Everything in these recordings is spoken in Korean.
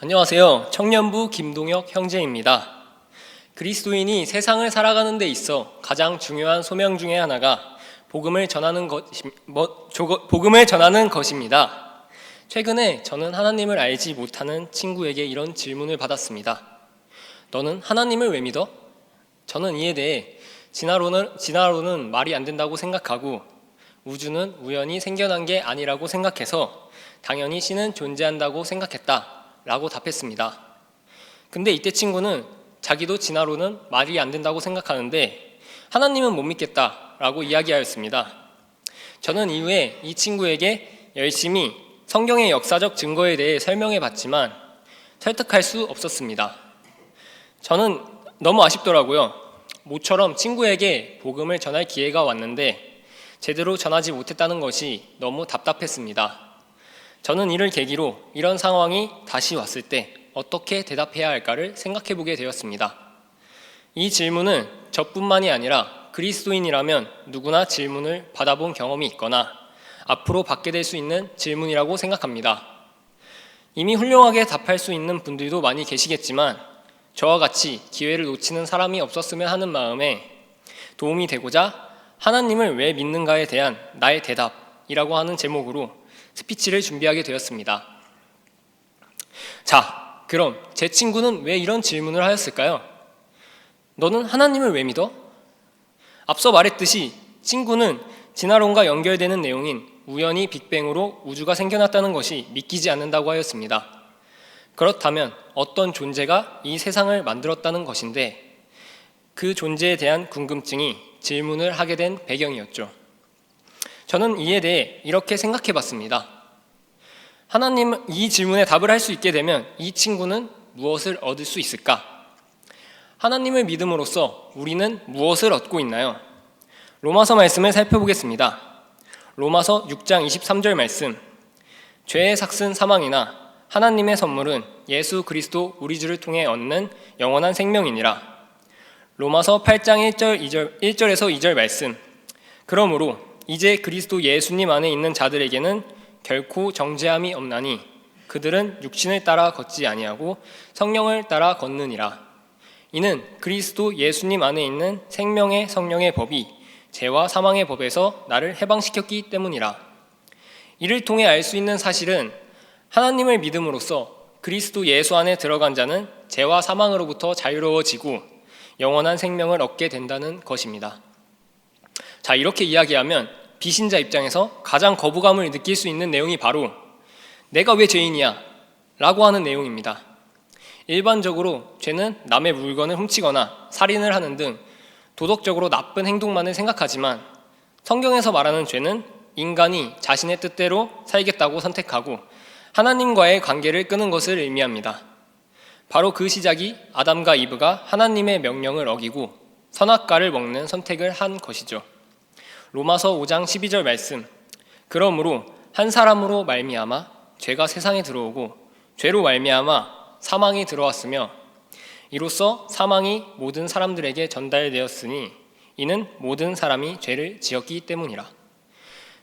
안녕하세요. 청년부 김동혁 형제입니다. 그리스도인이 세상을 살아가는 데 있어 가장 중요한 소명 중에 하나가 복음을 전하는 것입니다. 최근에 저는 하나님을 알지 못하는 친구에게 이런 질문을 받았습니다. 너는 하나님을 왜 믿어? 저는 이에 대해 진화론은 말이 안 된다고 생각하고 우주는 우연히 생겨난 게 아니라고 생각해서 당연히 신은 존재한다고 생각했다 라고 답했습니다. 근데 이때 친구는 자기도 진화론은 말이 안 된다고 생각하는데 하나님은 못 믿겠다 라고 이야기하였습니다. 저는 이후에 이 친구에게 열심히 성경의 역사적 증거에 대해 설명해 봤지만 설득할 수 없었습니다. 저는 너무 아쉽더라고요. 모처럼 친구에게 복음을 전할 기회가 왔는데 제대로 전하지 못했다는 것이 너무 답답했습니다. 저는 이를 계기로 이런 상황이 다시 왔을 때 어떻게 대답해야 할까를 생각해 보게 되었습니다. 이 질문은 저뿐만이 아니라 그리스도인이라면 누구나 질문을 받아본 경험이 있거나 앞으로 받게 될 수 있는 질문이라고 생각합니다. 이미 훌륭하게 답할 수 있는 분들도 많이 계시겠지만 저와 같이 기회를 놓치는 사람이 없었으면 하는 마음에 도움이 되고자 하나님을 왜 믿는가에 대한 나의 대답이라고 하는 제목으로 스피치를 준비하게 되었습니다. 자, 그럼 제 친구는 왜 이런 질문을 하였을까요? 너는 하나님을 왜 믿어? 앞서 말했듯이 친구는 진화론과 연결되는 내용인 우연히 빅뱅으로 우주가 생겨났다는 것이 믿기지 않는다고 하였습니다. 그렇다면 어떤 존재가 이 세상을 만들었다는 것인데 그 존재에 대한 궁금증이 질문을 하게 된 배경이었죠. 저는 이에 대해 이렇게 생각해 봤습니다. 하나님, 이 질문에 답을 할 수 있게 되면 이 친구는 무엇을 얻을 수 있을까? 하나님을 믿음으로써 우리는 무엇을 얻고 있나요? 로마서 말씀을 살펴보겠습니다. 로마서 6장 23절 말씀. 죄의 삭슨 사망이나 하나님의 선물은 예수 그리스도 우리 주를 통해 얻는 영원한 생명이니라. 로마서 8장 1절에서 2절 말씀. 그러므로 이제 그리스도 예수님 안에 있는 자들에게는 결코 정죄함이 없나니 그들은 육신을 따라 걷지 아니하고 성령을 따라 걷느니라. 이는 그리스도 예수님 안에 있는 생명의 성령의 법이 죄와 사망의 법에서 나를 해방시켰기 때문이라. 이를 통해 알 수 있는 사실은 하나님을 믿음으로써 그리스도 예수 안에 들어간 자는 죄와 사망으로부터 자유로워지고 영원한 생명을 얻게 된다는 것입니다. 자, 이렇게 이야기하면 비신자 입장에서 가장 거부감을 느낄 수 있는 내용이 바로 내가 왜 죄인이야? 라고 하는 내용입니다. 일반적으로 죄는 남의 물건을 훔치거나 살인을 하는 등 도덕적으로 나쁜 행동만을 생각하지만 성경에서 말하는 죄는 인간이 자신의 뜻대로 살겠다고 선택하고 하나님과의 관계를 끊은 것을 의미합니다. 바로 그 시작이 아담과 이브가 하나님의 명령을 어기고 선악과를 먹는 선택을 한 것이죠. 로마서 5장 12절 말씀. 그러므로 한 사람으로 말미암아 죄가 세상에 들어오고 죄로 말미암아 사망이 들어왔으며 이로써 사망이 모든 사람들에게 전달되었으니 이는 모든 사람이 죄를 지었기 때문이라.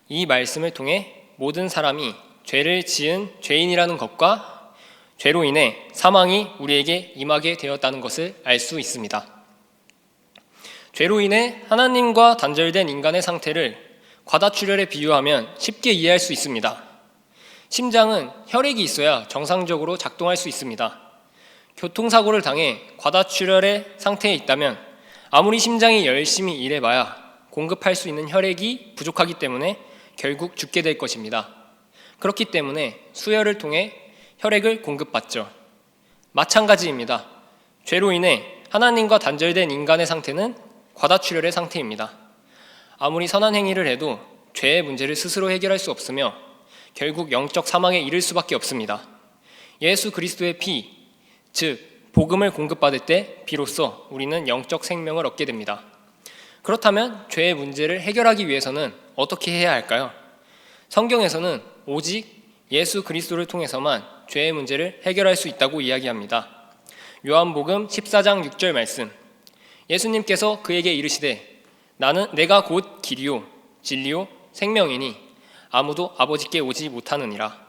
이 말씀을 통해 모든 사람이 죄를 지은 죄인이라는 것과 죄로 인해 사망이 우리에게 임하게 되었다는 것을 알 수 있습니다. 죄로 인해 하나님과 단절된 인간의 상태를 과다출혈에 비유하면 쉽게 이해할 수 있습니다. 심장은 혈액이 있어야 정상적으로 작동할 수 있습니다. 교통사고를 당해 과다출혈의 상태에 있다면 아무리 심장이 열심히 일해봐야 공급할 수 있는 혈액이 부족하기 때문에 결국 죽게 될 것입니다. 그렇기 때문에 수혈을 통해 혈액을 공급받죠. 마찬가지입니다. 죄로 인해 하나님과 단절된 인간의 상태는 과다출혈의 상태입니다. 아무리 선한 행위를 해도 죄의 문제를 스스로 해결할 수 없으며 결국 영적 사망에 이를 수밖에 없습니다. 예수 그리스도의 피, 즉 복음을 공급받을 때 비로소 우리는 영적 생명을 얻게 됩니다. 그렇다면 죄의 문제를 해결하기 위해서는 어떻게 해야 할까요? 성경에서는 오직 예수 그리스도를 통해서만 죄의 문제를 해결할 수 있다고 이야기합니다. 요한복음 14장 6절 말씀. 예수님께서 그에게 이르시되 내가 곧 길이요 진리요 생명이니 아무도 아버지께 오지 못하느니라.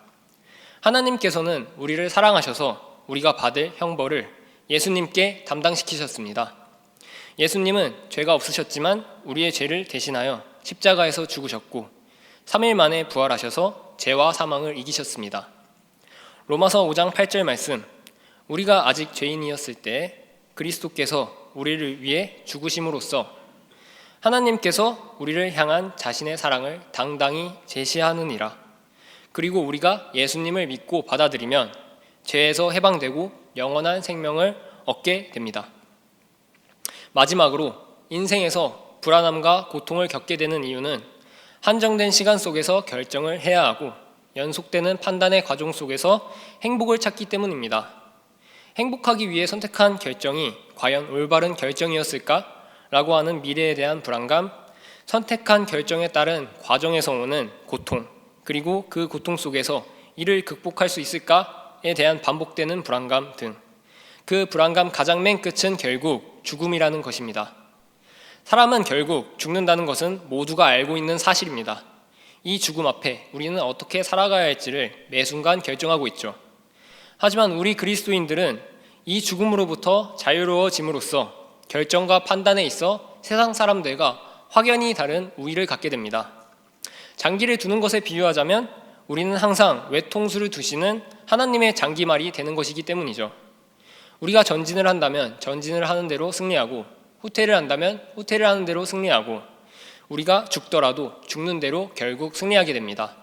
하나님께서는 우리를 사랑하셔서 우리가 받을 형벌을 예수님께 담당시키셨습니다. 예수님은 죄가 없으셨지만 우리의 죄를 대신하여 십자가에서 죽으셨고 3일 만에 부활하셔서 죄와 사망을 이기셨습니다. 로마서 5장 8절 말씀, 우리가 아직 죄인이었을 때 그리스도께서 우리를 위해 죽으심으로써 하나님께서 우리를 향한 자신의 사랑을 당당히 제시하느니라. 그리고 우리가 예수님을 믿고 받아들이면 죄에서 해방되고 영원한 생명을 얻게 됩니다. 마지막으로 인생에서 불안함과 고통을 겪게 되는 이유는 한정된 시간 속에서 결정을 해야 하고 연속되는 판단의 과정 속에서 행복을 찾기 때문입니다. 행복하기 위해 선택한 결정이 과연 올바른 결정이었을까? 라고 하는 미래에 대한 불안감, 선택한 결정에 따른 과정에서 오는 고통, 그리고 그 고통 속에서 이를 극복할 수 있을까에 대한 반복되는 불안감 등, 그 불안감 가장 맨 끝은 결국 죽음이라는 것입니다. 사람은 결국 죽는다는 것은 모두가 알고 있는 사실입니다. 이 죽음 앞에 우리는 어떻게 살아가야 할지를 매 순간 결정하고 있죠. 하지만 우리 그리스도인들은 이 죽음으로부터 자유로워짐으로써 결정과 판단에 있어 세상 사람들과 확연히 다른 우위를 갖게 됩니다. 장기를 두는 것에 비유하자면 우리는 항상 외통수를 두시는 하나님의 장기말이 되는 것이기 때문이죠. 우리가 전진을 한다면 전진을 하는 대로 승리하고, 후퇴를 한다면 후퇴를 하는 대로 승리하고, 우리가 죽더라도 죽는 대로 결국 승리하게 됩니다.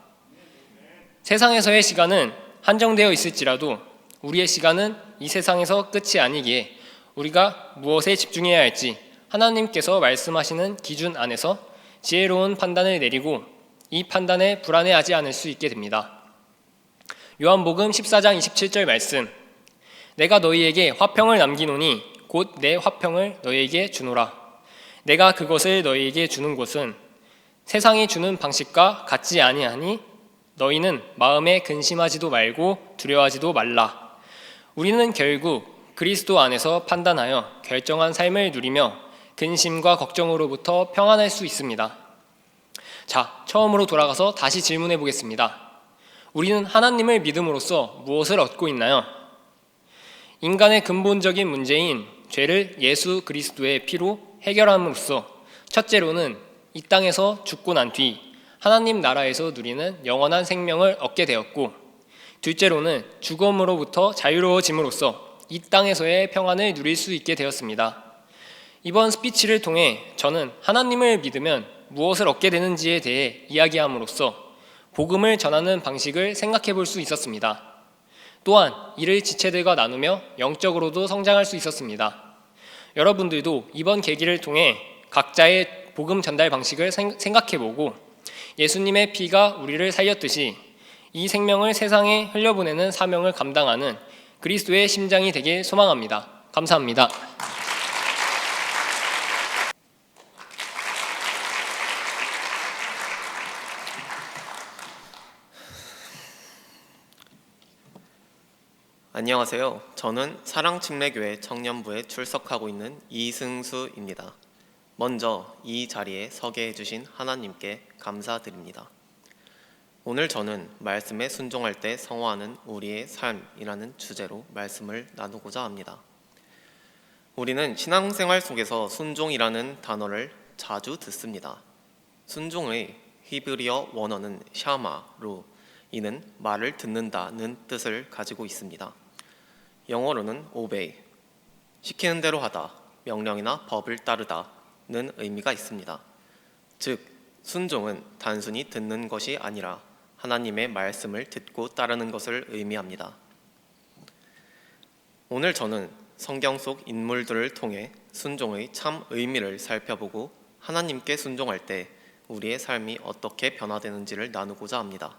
세상에서의 시간은 한정되어 있을지라도 우리의 시간은 이 세상에서 끝이 아니기에 우리가 무엇에 집중해야 할지 하나님께서 말씀하시는 기준 안에서 지혜로운 판단을 내리고 이 판단에 불안해하지 않을 수 있게 됩니다. 요한복음 14장 27절 말씀, 내가 너희에게 화평을 남기노니 곧 내 화평을 너희에게 주노라. 내가 그것을 너희에게 주는 것은 세상이 주는 방식과 같지 아니하니 너희는 마음에 근심하지도 말고 두려워하지도 말라. 우리는 결국 그리스도 안에서 판단하여 결정한 삶을 누리며 근심과 걱정으로부터 평안할 수 있습니다. 자, 처음으로 돌아가서 다시 질문해 보겠습니다. 우리는 하나님을 믿음으로써 무엇을 얻고 있나요? 인간의 근본적인 문제인 죄를 예수 그리스도의 피로 해결함으로써 첫째로는 이 땅에서 죽고 난 뒤 하나님 나라에서 누리는 영원한 생명을 얻게 되었고, 둘째로는 죽음으로부터 자유로워짐으로써 이 땅에서의 평안을 누릴 수 있게 되었습니다. 이번 스피치를 통해 저는 하나님을 믿으면 무엇을 얻게 되는지에 대해 이야기함으로써 복음을 전하는 방식을 생각해 볼 수 있었습니다. 또한 이를 지체들과 나누며 영적으로도 성장할 수 있었습니다. 여러분들도 이번 계기를 통해 각자의 복음 전달 방식을 생각해 보고 예수님의 피가 우리를 살렸듯이 이 생명을 세상에 흘려보내는 사명을 감당하는 그리스도의 심장이 되길 소망합니다. 감사합니다. 안녕하세요. 저는 사랑침례교회 청년부에 출석하고 있는 이승수입니다. 먼저 이 자리에 서게 해주신 하나님께 감사드립니다. 오늘 저는 말씀에 순종할 때 성화하는 우리의 삶이라는 주제로 말씀을 나누고자 합니다. 우리는 신앙생활 속에서 순종이라는 단어를 자주 듣습니다. 순종의 히브리어 원어는 샤마로, 이는 말을 듣는다는 뜻을 가지고 있습니다. 영어로는 obey, 시키는 대로 하다, 명령이나 법을 따르다는 의미가 있습니다. 즉, 순종은 단순히 듣는 것이 아니라 하나님의 말씀을 듣고 따르는 것을 의미합니다. 오늘 저는 성경 속 인물들을 통해 순종의 참 의미를 살펴보고 하나님께 순종할 때 우리의 삶이 어떻게 변화되는지를 나누고자 합니다.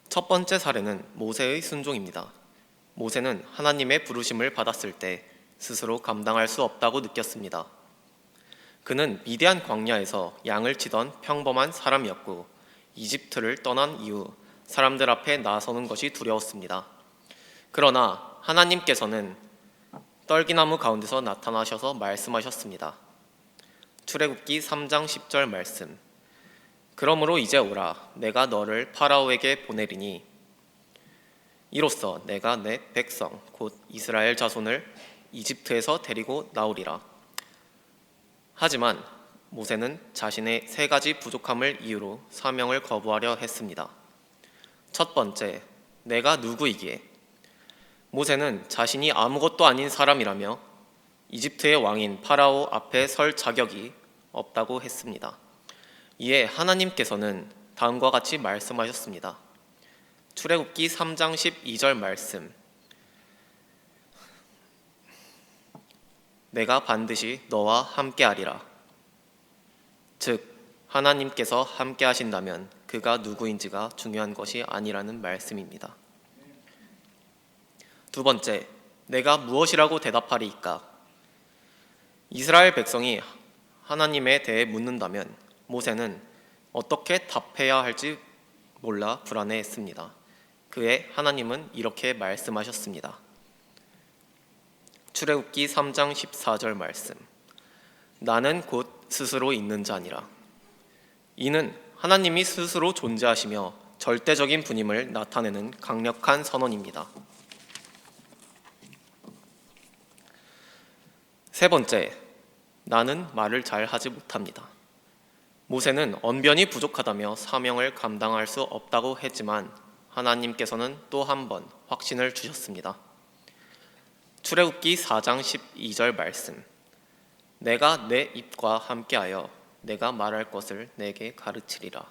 첫 번째 사례는 모세의 순종입니다. 모세는 하나님의 부르심을 받았을 때 스스로 감당할 수 없다고 느꼈습니다. 그는 미디안 광야에서 양을 치던 평범한 사람이었고 이집트를 떠난 이후 사람들 앞에 나서는 것이 두려웠습니다. 그러나 하나님께서는 떨기나무 가운데서 나타나셔서 말씀하셨습니다. 출애굽기 3장 10절 말씀, 그러므로 이제 오라, 내가 너를 파라오에게 보내리니. 이로써 내가 내 백성 곧 이스라엘 자손을 이집트에서 데리고 나오리라. 하지만 모세는 자신의 세 가지 부족함을 이유로 사명을 거부하려 했습니다. 첫 번째, 내가 누구이기에. 모세는 자신이 아무것도 아닌 사람이라며 이집트의 왕인 파라오 앞에 설 자격이 없다고 했습니다. 이에 하나님께서는 다음과 같이 말씀하셨습니다. 출애굽기 3장 12절 말씀. 내가 반드시 너와 함께하리라. 즉 하나님께서 함께 하신다면 그가 누구인지가 중요한 것이 아니라는 말씀입니다. 두 번째, 내가 무엇이라고 대답하리이까? 이스라엘 백성이 하나님에 대해 묻는다면 모세는 어떻게 답해야 할지 몰라 불안해했습니다. 그에 하나님은 이렇게 말씀하셨습니다. 출애굽기 3장 14절 말씀. 나는 곧 스스로 있는 자니라. 이는 하나님이 스스로 존재하시며 절대적인 분임을 나타내는 강력한 선언입니다. 세 번째, 나는 말을 잘 하지 못합니다. 모세는 언변이 부족하다며 사명을 감당할 수 없다고 했지만 하나님께서는 또 한 번 확신을 주셨습니다. 출애굽기 4장 12절 말씀. 내가 내 입과 함께하여 내가 말할 것을 내게 가르치리라.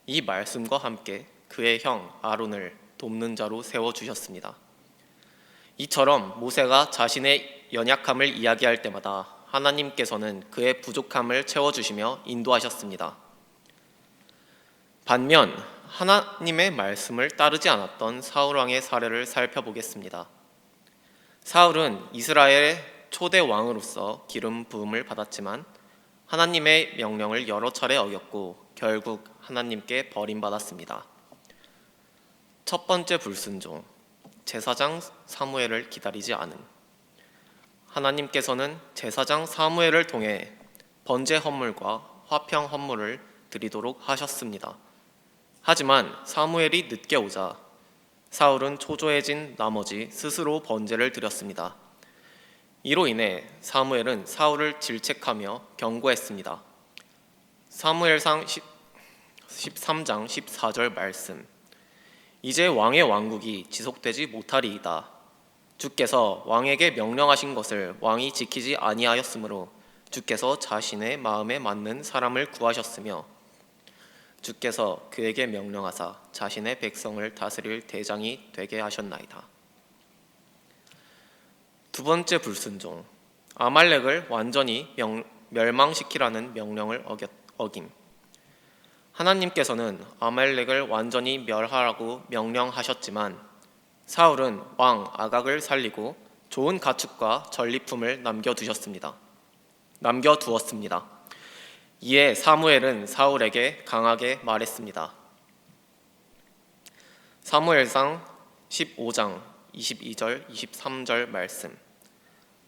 이 말씀과 함께 그의 형 아론을 돕는 자로 세워주셨습니다. 이처럼 모세가 자신의 연약함을 이야기할 때마다 하나님께서는 그의 부족함을 채워주시며 인도하셨습니다. 반면 하나님의 말씀을 따르지 않았던 사울 왕의 사례를 살펴보겠습니다. 사울은 이스라엘의 초대 왕으로서 기름 부음을 받았지만 하나님의 명령을 여러 차례 어겼고 결국 하나님께 버림받았습니다. 첫 번째 불순종, 제사장 사무엘을 기다리지 않음. 하나님께서는 제사장 사무엘을 통해 번제 헌물과 화평 헌물을 드리도록 하셨습니다. 하지만 사무엘이 늦게 오자 사울은 초조해진 나머지 스스로 번제를 드렸습니다. 이로 인해 사무엘은 사울을 질책하며 경고했습니다. 사무엘상 13장 14절 말씀. 이제 왕의 왕국이 지속되지 못하리이다. 주께서 왕에게 명령하신 것을 왕이 지키지 아니하였으므로 주께서 자신의 마음에 맞는 사람을 구하셨으며 주께서 그에게 명령하사 자신의 백성을 다스릴 대장이 되게 하셨나이다. 두 번째 불순종, 아말렉을 완전히 멸망시키라는 명령을 어김. 하나님께서는 아말렉을 완전히 멸하라고 명령하셨지만 사울은 왕 아각을 살리고 좋은 가축과 전리품을 남겨두었습니다. 이에 사무엘은 사울에게 강하게 말했습니다. 사무엘상 15장 22절 23절 말씀.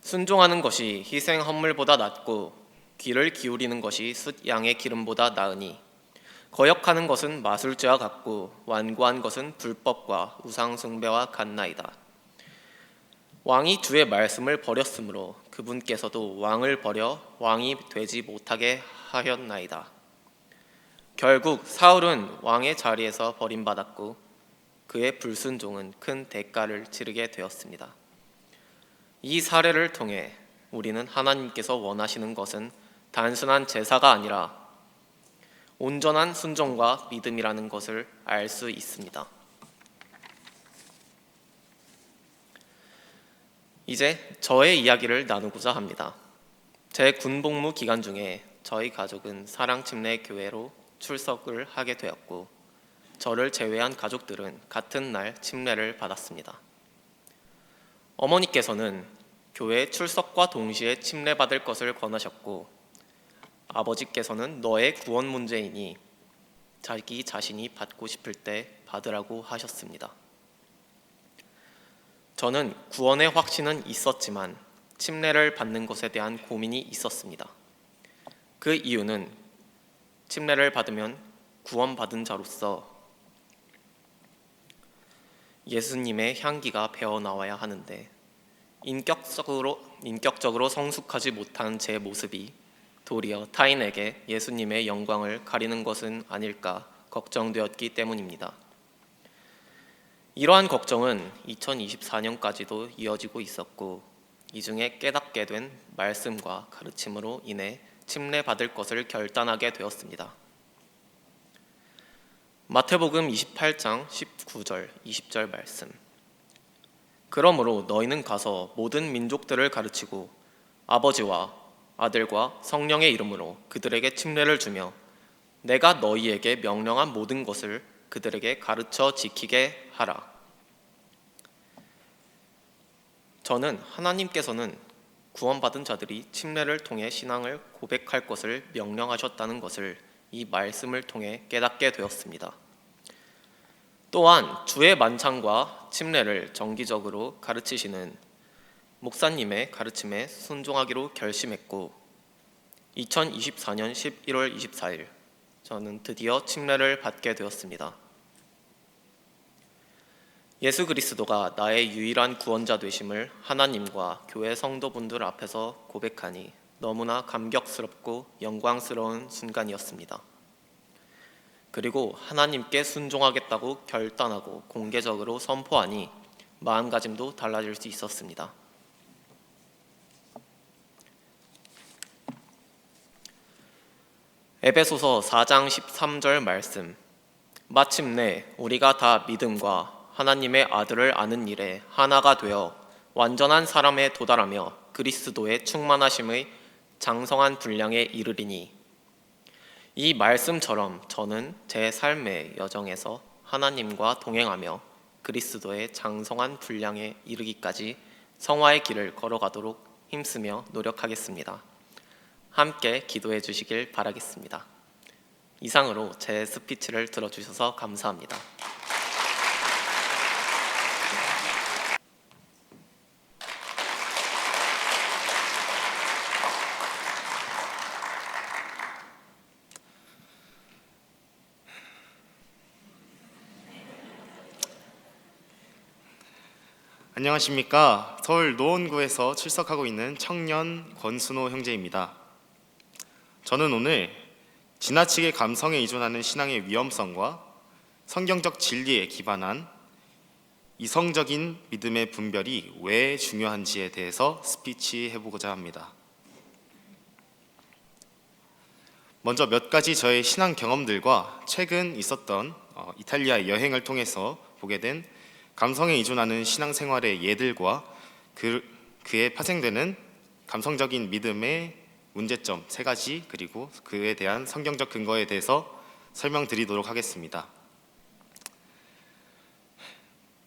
순종하는 것이 희생 헌물보다 낫고 귀를 기울이는 것이 숫 양의 기름보다 나으니 거역하는 것은 마술죄와 같고 완고한 것은 불법과 우상 숭배와 같나이다. 왕이 주의 말씀을 버렸으므로 그분께서도 왕을 버려 왕이 되지 못하게 하였나이다. 결국 사울은 왕의 자리에서 버림받았고 그의 불순종은 큰 대가를 치르게 되었습니다. 이 사례를 통해 우리는 하나님께서 원하시는 것은 단순한 제사가 아니라 온전한 순종과 믿음이라는 것을 알 수 있습니다. 이제 저의 이야기를 나누고자 합니다. 제 군복무 기간 중에 저희 가족은 사랑침례교회로 출석을 하게 되었고 저를 제외한 가족들은 같은 날 침례를 받았습니다. 어머니께서는 교회 출석과 동시에 침례받을 것을 권하셨고 아버지께서는 너의 구원 문제이니 자기 자신이 받고 싶을 때 받으라고 하셨습니다. 저는 구원의 확신은 있었지만 침례를 받는 것에 대한 고민이 있었습니다. 그 이유는 침례를 받으면 구원받은 자로서 예수님의 향기가 배어 나와야 하는데 인격적으로 성숙하지 못한 제 모습이 도리어 타인에게 예수님의 영광을 가리는 것은 아닐까 걱정되었기 때문입니다. 이러한 걱정은 2024년까지도 이어지고 있었고, 이 중에 깨닫게 된 말씀과 가르침으로 인해 침례받을 것을 결단하게 되었습니다. 마태복음 28장 19절, 20절 말씀. 그러므로 너희는 가서 모든 민족들을 가르치고 아버지와 아들과 성령의 이름으로 그들에게 침례를 주며 내가 너희에게 명령한 모든 것을 그들에게 가르쳐 지키게 하라. 저는 하나님께서는 구원받은 자들이 침례를 통해 신앙을 고백할 것을 명령하셨다는 것을 이 말씀을 통해 깨닫게 되었습니다. 또한 주의 만찬과 침례를 정기적으로 가르치시는 목사님의 가르침에 순종하기로 결심했고 2024년 11월 24일 저는 드디어 침례를 받게 되었습니다. 예수 그리스도가 나의 유일한 구원자 되심을 하나님과 교회 성도분들 앞에서 고백하니 너무나 감격스럽고 영광스러운 순간이었습니다. 그리고 하나님께 순종하겠다고 결단하고 공개적으로 선포하니 마음가짐도 달라질 수 있었습니다. 에베소서 4장 13절 말씀. 마침내 우리가 다 믿음과 하나님의 아들을 아는 일에 하나가 되어 완전한 사람에 도달하며 그리스도의 충만하심의 장성한 분량에 이르리니. 이 말씀처럼 저는 제 삶의 여정에서 하나님과 동행하며 그리스도의 장성한 분량에 이르기까지 성화의 길을 걸어가도록 힘쓰며 노력하겠습니다. 함께 기도해 주시길 바라겠습니다. 이상으로 제 스피치를 들어주셔서 감사합니다. 안녕하십니까. 서울 노원구에서 출석하고 있는 청년 권순호 형제입니다. 저는 오늘 지나치게 감성에 의존하는 신앙의 위험성과 성경적 진리에 기반한 이성적인 믿음의 분별이 왜 중요한지에 대해서 스피치해보고자 합니다. 먼저 몇 가지 저의 신앙 경험들과 최근 있었던 이탈리아 여행을 통해서 보게 된 감성에 의존하는 신앙생활의 예들과 그에 파생되는 감성적인 믿음의 문제점 3가지, 그리고 그에 대한 성경적 근거에 대해서 설명드리도록 하겠습니다.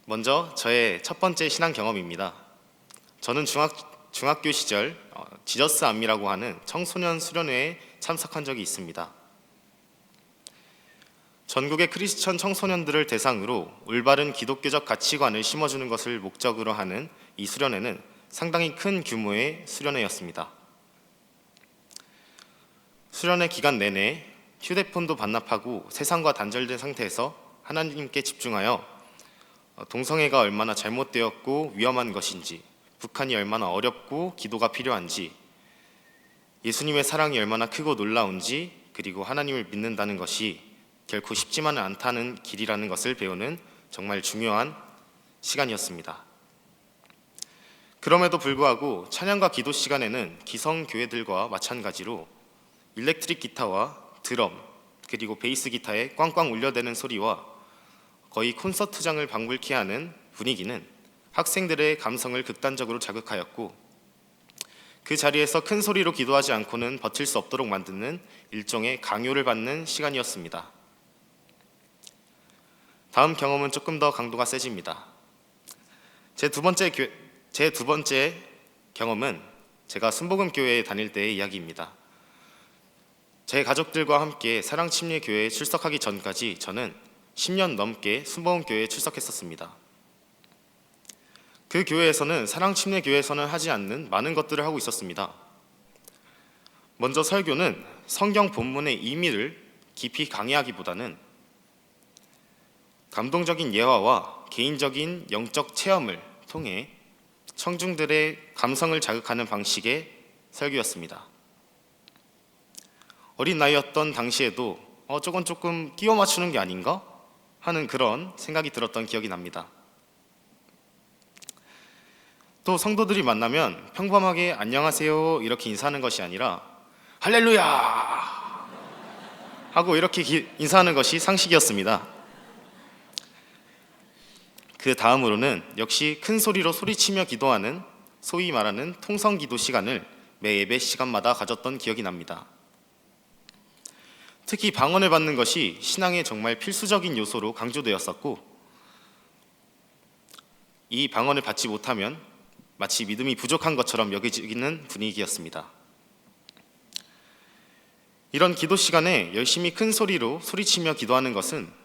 먼저 저의 첫 번째 신앙 경험입니다. 저는 중학교 시절 지저스 암미라고 하는 청소년 수련회에 참석한 적이 있습니다. 전국의 크리스천 청소년들을 대상으로 올바른 기독교적 가치관을 심어주는 것을 목적으로 하는 이 수련회는 상당히 큰 규모의 수련회였습니다. 수련회 기간 내내 휴대폰도 반납하고 세상과 단절된 상태에서 하나님께 집중하여 동성애가 얼마나 잘못되었고 위험한 것인지, 북한이 얼마나 어렵고 기도가 필요한지, 예수님의 사랑이 얼마나 크고 놀라운지, 그리고 하나님을 믿는다는 것이 결코 쉽지만은 않다는 길이라는 것을 배우는 정말 중요한 시간이었습니다. 그럼에도 불구하고 찬양과 기도 시간에는 기성교회들과 마찬가지로 일렉트릭 기타와 드럼, 그리고 베이스 기타의 꽝꽝 울려대는 소리와 거의 콘서트장을 방불케 하는 분위기는 학생들의 감성을 극단적으로 자극하였고, 그 자리에서 큰 소리로 기도하지 않고는 버틸 수 없도록 만드는 일종의 강요를 받는 시간이었습니다. 다음 경험은 조금 더 강도가 세집니다. 제 두 번째 경험은 제가 순복음교회에 다닐 때의 이야기입니다. 제 가족들과 함께 사랑침례교회에 출석하기 전까지 저는 10년 넘게 순복음교회에 출석했었습니다. 그 교회에서는 사랑침례교회에서는 하지 않는 많은 것들을 하고 있었습니다. 먼저 설교는 성경 본문의 의미를 깊이 강의하기보다는 감동적인 예화와 개인적인 영적 체험을 통해 청중들의 감성을 자극하는 방식의 설교였습니다. 어린 나이였던 당시에도 저건 조금 끼워 맞추는 게 아닌가 하는 그런 생각이 들었던 기억이 납니다. 또 성도들이 만나면 평범하게 안녕하세요 이렇게 인사하는 것이 아니라 할렐루야 하고 이렇게 인사하는 것이 상식이었습니다. 그 다음으로는 역시 큰 소리로 소리치며 기도하는 소위 말하는 통성기도 시간을 매 예배 시간마다 가졌던 기억이 납니다. 특히 방언을 받는 것이 신앙의 정말 필수적인 요소로 강조되었었고, 이 방언을 받지 못하면 마치 믿음이 부족한 것처럼 여겨지는 분위기였습니다. 이런 기도 시간에 열심히 큰 소리로 소리치며 기도하는 것은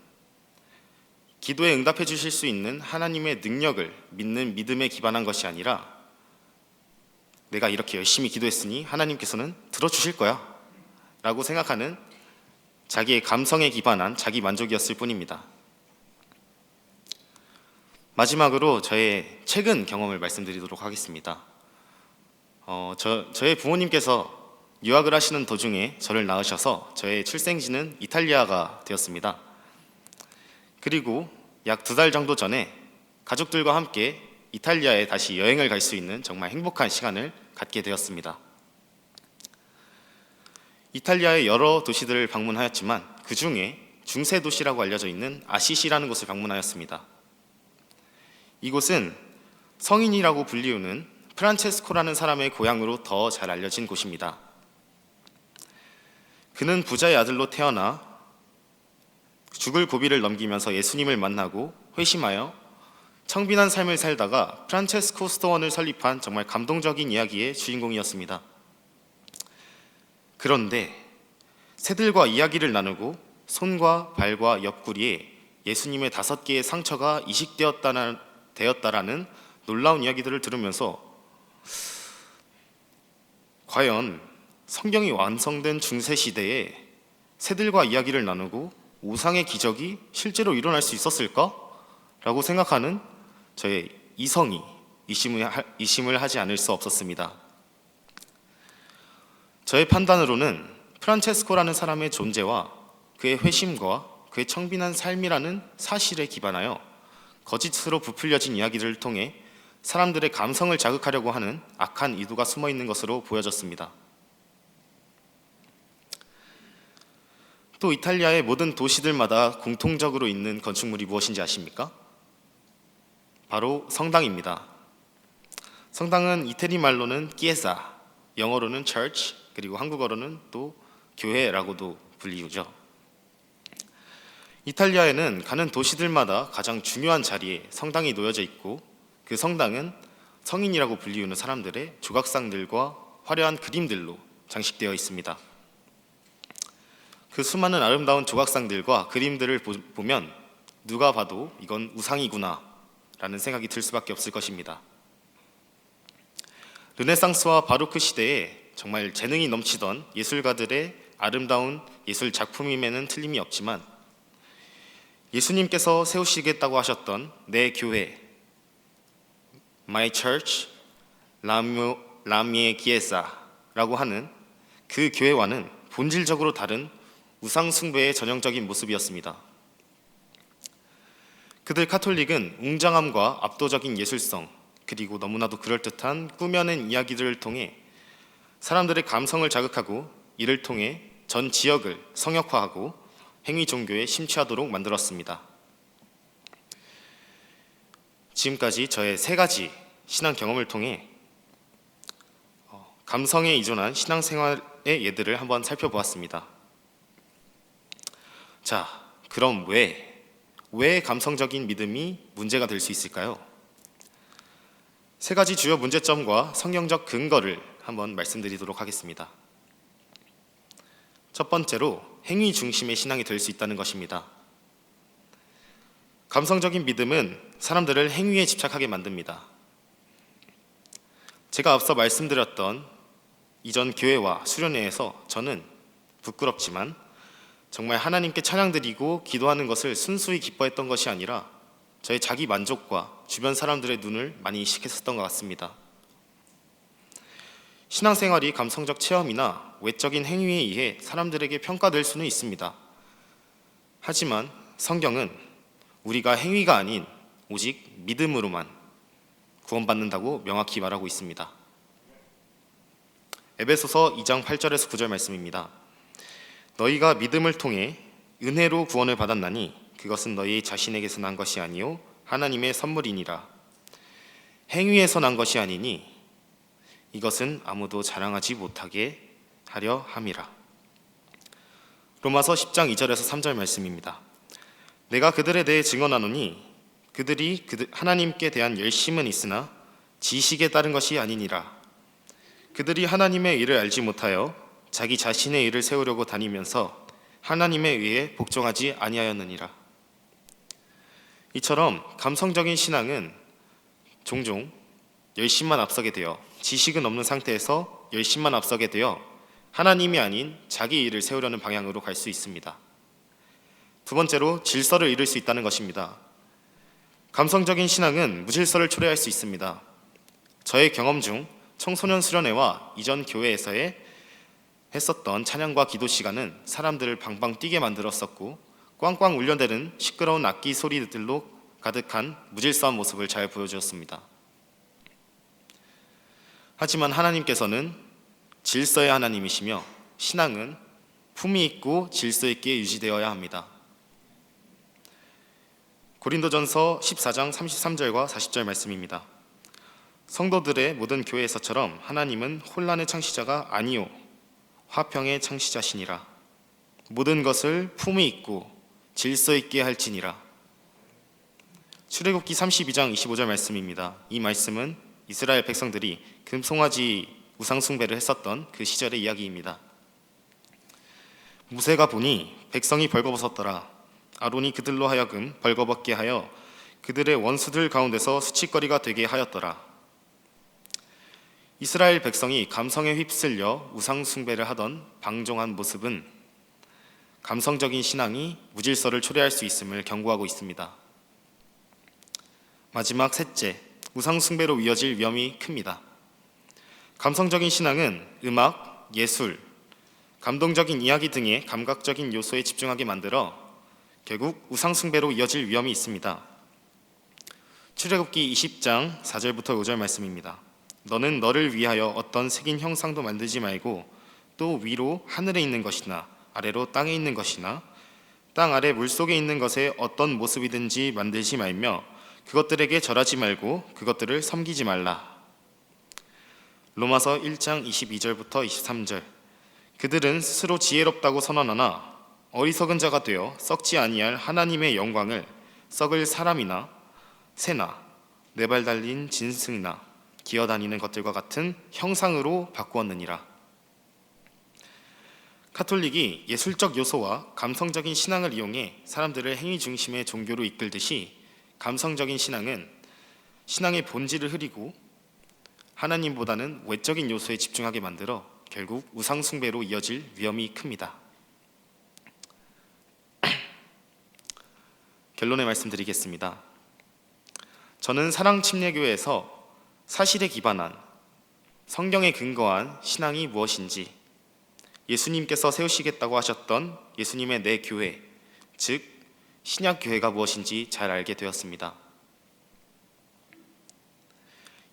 기도에 응답해 주실 수 있는 하나님의 능력을 믿는 믿음에 기반한 것이 아니라 내가 이렇게 열심히 기도했으니 하나님께서는 들어주실 거야 라고 생각하는 자기의 감성에 기반한 자기 만족이었을 뿐입니다. 마지막으로 저의 최근 경험을 말씀드리도록 하겠습니다. 저의 부모님께서 유학을 하시는 도중에 저를 낳으셔서 저의 출생지는 이탈리아가 되었습니다. 그리고 약 2달 정도 전에 가족들과 함께 이탈리아에 다시 여행을 갈 수 있는 정말 행복한 시간을 갖게 되었습니다. 이탈리아의 여러 도시들을 방문하였지만 그 중에 중세 도시라고 알려져 있는 아시시라는 곳을 방문하였습니다. 이곳은 성인이라고 불리우는 프란체스코라는 사람의 고향으로 더 잘 알려진 곳입니다. 그는 부자의 아들로 태어나 죽을 고비를 넘기면서 예수님을 만나고 회심하여 청빈한 삶을 살다가 프란체스코 수도원을 설립한 정말 감동적인 이야기의 주인공이었습니다. 그런데 새들과 이야기를 나누고 손과 발과 옆구리에 예수님의 5개의 상처가 이식되었다라는 놀라운 이야기들을 들으면서 과연 성경이 완성된 중세시대에 새들과 이야기를 나누고 우상의 기적이 실제로 일어날 수 있었을까? 라고 생각하는 저의 이성이 이심을 하지 않을 수 없었습니다. 저의 판단으로는 프란체스코라는 사람의 존재와 그의 회심과 그의 청빈한 삶이라는 사실에 기반하여 거짓으로 부풀려진 이야기들을 통해 사람들의 감성을 자극하려고 하는 악한 의도가 숨어 있는 것으로 보여졌습니다. 또 이탈리아의 모든 도시들마다 공통적으로 있는 건축물이 무엇인지 아십니까? 바로 성당입니다. 성당은 이태리 말로는 chiesa, 영어로는 church, 그리고 한국어로는 또 교회라고도 불리우죠. 이탈리아에는 가는 도시들마다 가장 중요한 자리에 성당이 놓여져 있고 그 성당은 성인이라고 불리우는 사람들의 조각상들과 화려한 그림들로 장식되어 있습니다. 그 수많은 아름다운 조각상들과 그림들을 보면 누가 봐도 이건 우상이구나 라는 생각이 들 수밖에 없을 것입니다. 르네상스와 바로크 시대에 정말 재능이 넘치던 예술가들의 아름다운 예술 작품임에는 틀림이 없지만 예수님께서 세우시겠다고 하셨던 내 교회, My Church, La Mia Chiesa라고 하는 그 교회와는 본질적으로 다른 우상 숭배의 전형적인 모습이었습니다. 그들 카톨릭은 웅장함과 압도적인 예술성, 그리고 너무나도 그럴듯한 꾸며낸 이야기들을 통해 사람들의 감성을 자극하고 이를 통해 전 지역을 성역화하고 행위 종교에 심취하도록 만들었습니다. 지금까지 저의 3가지 신앙 경험을 통해 감성에 의존한 신앙생활의 예들을 한번 살펴보았습니다. 자, 그럼 왜 감성적인 믿음이 문제가 될 수 있을까요? 3가지 주요 문제점과 성경적 근거를 한번 말씀드리도록 하겠습니다. 첫 번째로 행위 중심의 신앙이 될 수 있다는 것입니다. 감성적인 믿음은 사람들을 행위에 집착하게 만듭니다. 제가 앞서 말씀드렸던 이전 교회와 수련회에서 저는 부끄럽지만 정말 하나님께 찬양드리고 기도하는 것을 순수히 기뻐했던 것이 아니라 저의 자기 만족과 주변 사람들의 눈을 많이 인식했었던 것 같습니다. 신앙생활이 감성적 체험이나 외적인 행위에 의해 사람들에게 평가될 수는 있습니다. 하지만 성경은 우리가 행위가 아닌 오직 믿음으로만 구원받는다고 명확히 말하고 있습니다. 에베소서 2장 8절에서 9절 말씀입니다. 너희가 믿음을 통해 은혜로 구원을 받았나니 그것은 너희 자신에게서 난 것이 아니요 하나님의 선물이니라. 행위에서 난 것이 아니니 이것은 아무도 자랑하지 못하게 하려 함이라. 로마서 10장 2절에서 3절 말씀입니다. 내가 그들에 대해 증언하노니 그들이 하나님께 대한 열심은 있으나 지식에 따른 것이 아니니라. 그들이 하나님의 일을 알지 못하여 자기 자신의 일을 세우려고 다니면서 하나님에 의해 복종하지 아니하였느니라. 이처럼 감성적인 신앙은 종종 열심만 앞서게 되어 지식은 없는 상태에서 열심만 앞서게 되어 하나님이 아닌 자기 일을 세우려는 방향으로 갈 수 있습니다. 두 번째로 질서를 잃을 수 있다는 것입니다. 감성적인 신앙은 무질서를 초래할 수 있습니다. 저의 경험 중 청소년 수련회와 이전 교회에서의 했었던 찬양과 기도 시간은 사람들을 방방 뛰게 만들었었고 꽝꽝 울려대는 시끄러운 악기 소리들로 가득한 무질서한 모습을 잘 보여주었습니다. 하지만 하나님께서는 질서의 하나님이시며 신앙은 품위 있고 질서 있게 유지되어야 합니다. 고린도전서 14장 33절과 40절 말씀입니다. 성도들의 모든 교회에서처럼 하나님은 혼란의 창시자가 아니요 화평의 창시자시니라. 모든 것을 품위 있고 질서 있게 할지니라. 출애굽기 32장 25절 말씀입니다. 이 말씀은 이스라엘 백성들이 금송아지 우상 숭배를 했었던 그 시절의 이야기입니다. 모세가 보니 백성이 벌거벗었더라. 아론이 그들로 하여금 벌거벗게 하여 그들의 원수들 가운데서 수치거리가 되게 하였더라. 이스라엘 백성이 감성에 휩쓸려 우상 숭배를 하던 방종한 모습은 감성적인 신앙이 무질서를 초래할 수 있음을 경고하고 있습니다. 마지막 셋째, 우상 숭배로 이어질 위험이 큽니다. 감성적인 신앙은 음악, 예술, 감동적인 이야기 등의 감각적인 요소에 집중하게 만들어 결국 우상 숭배로 이어질 위험이 있습니다. 출애굽기 20장 4절부터 5절 말씀입니다. 너는 너를 위하여 어떤 새긴 형상도 만들지 말고 또 위로 하늘에 있는 것이나 아래로 땅에 있는 것이나 땅 아래 물속에 있는 것에 어떤 모습이든지 만들지 말며 그것들에게 절하지 말고 그것들을 섬기지 말라. 로마서 1장 22절부터 23절. 그들은 스스로 지혜롭다고 선언하나 어리석은 자가 되어 썩지 아니할 하나님의 영광을 썩을 사람이나 새나 네 발 달린 짐승이나 기어다니는 것들과 같은 형상으로 바꾸었느니라. 카톨릭이 예술적 요소와 감성적인 신앙을 이용해 사람들을 행위 중심의 종교로 이끌듯이 감성적인 신앙은 신앙의 본질을 흐리고 하나님보다는 외적인 요소에 집중하게 만들어 결국 우상 숭배로 이어질 위험이 큽니다. 결론의 말씀드리겠습니다. 저는 사랑침례교회에서 사실에 기반한 성경에 근거한 신앙이 무엇인지 예수님께서 세우시겠다고 하셨던 예수님의 내 교회, 즉 신약교회가 무엇인지 잘 알게 되었습니다.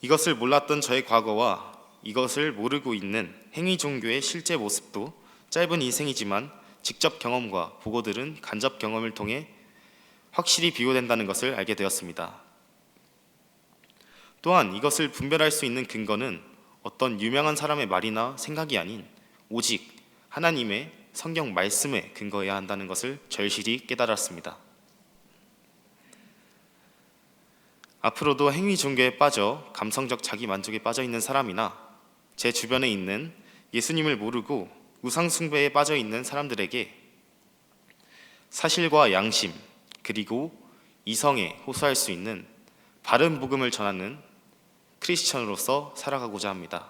이것을 몰랐던 저의 과거와 이것을 모르고 있는 행위 종교의 실제 모습도 짧은 인생이지만 직접 경험과 보고들은 간접 경험을 통해 확실히 비교된다는 것을 알게 되었습니다. 또한 이것을 분별할 수 있는 근거는 어떤 유명한 사람의 말이나 생각이 아닌 오직 하나님의 성경 말씀에 근거해야 한다는 것을 절실히 깨달았습니다. 앞으로도 행위 종교에 빠져 감성적 자기 만족에 빠져 있는 사람이나 제 주변에 있는 예수님을 모르고 우상 숭배에 빠져 있는 사람들에게 사실과 양심 그리고 이성에 호소할 수 있는 바른 복음을 전하는 크리스천으로서 살아가고자 합니다.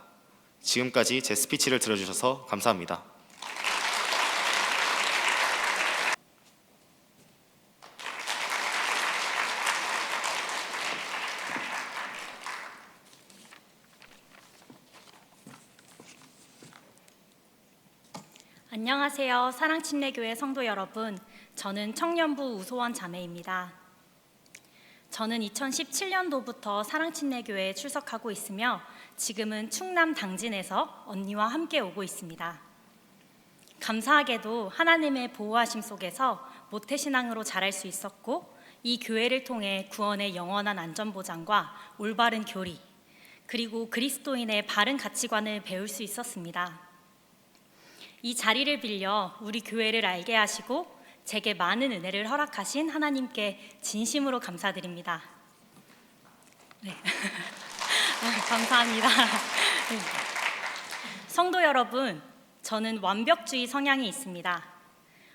지금까지 제 스피치를 들어주셔서 감사합니다. 안녕하세요. 사랑침례교회 성도 여러분. 저는 청년부 우소원 자매입니다. 저는 2017년도부터 사랑침례교회에 출석하고 있으며 지금은 충남 당진에서 언니와 함께 오고 있습니다. 감사하게도 하나님의 보호하심 속에서 모태신앙으로 자랄 수 있었고 이 교회를 통해 구원의 영원한 안전보장과 올바른 교리 그리고 그리스도인의 바른 가치관을 배울 수 있었습니다. 이 자리를 빌려 우리 교회를 알게 하시고 제게 많은 은혜를 허락하신 하나님께 진심으로 감사드립니다. 네. 감사합니다. 네. 성도 여러분, 저는 완벽주의 성향이 있습니다.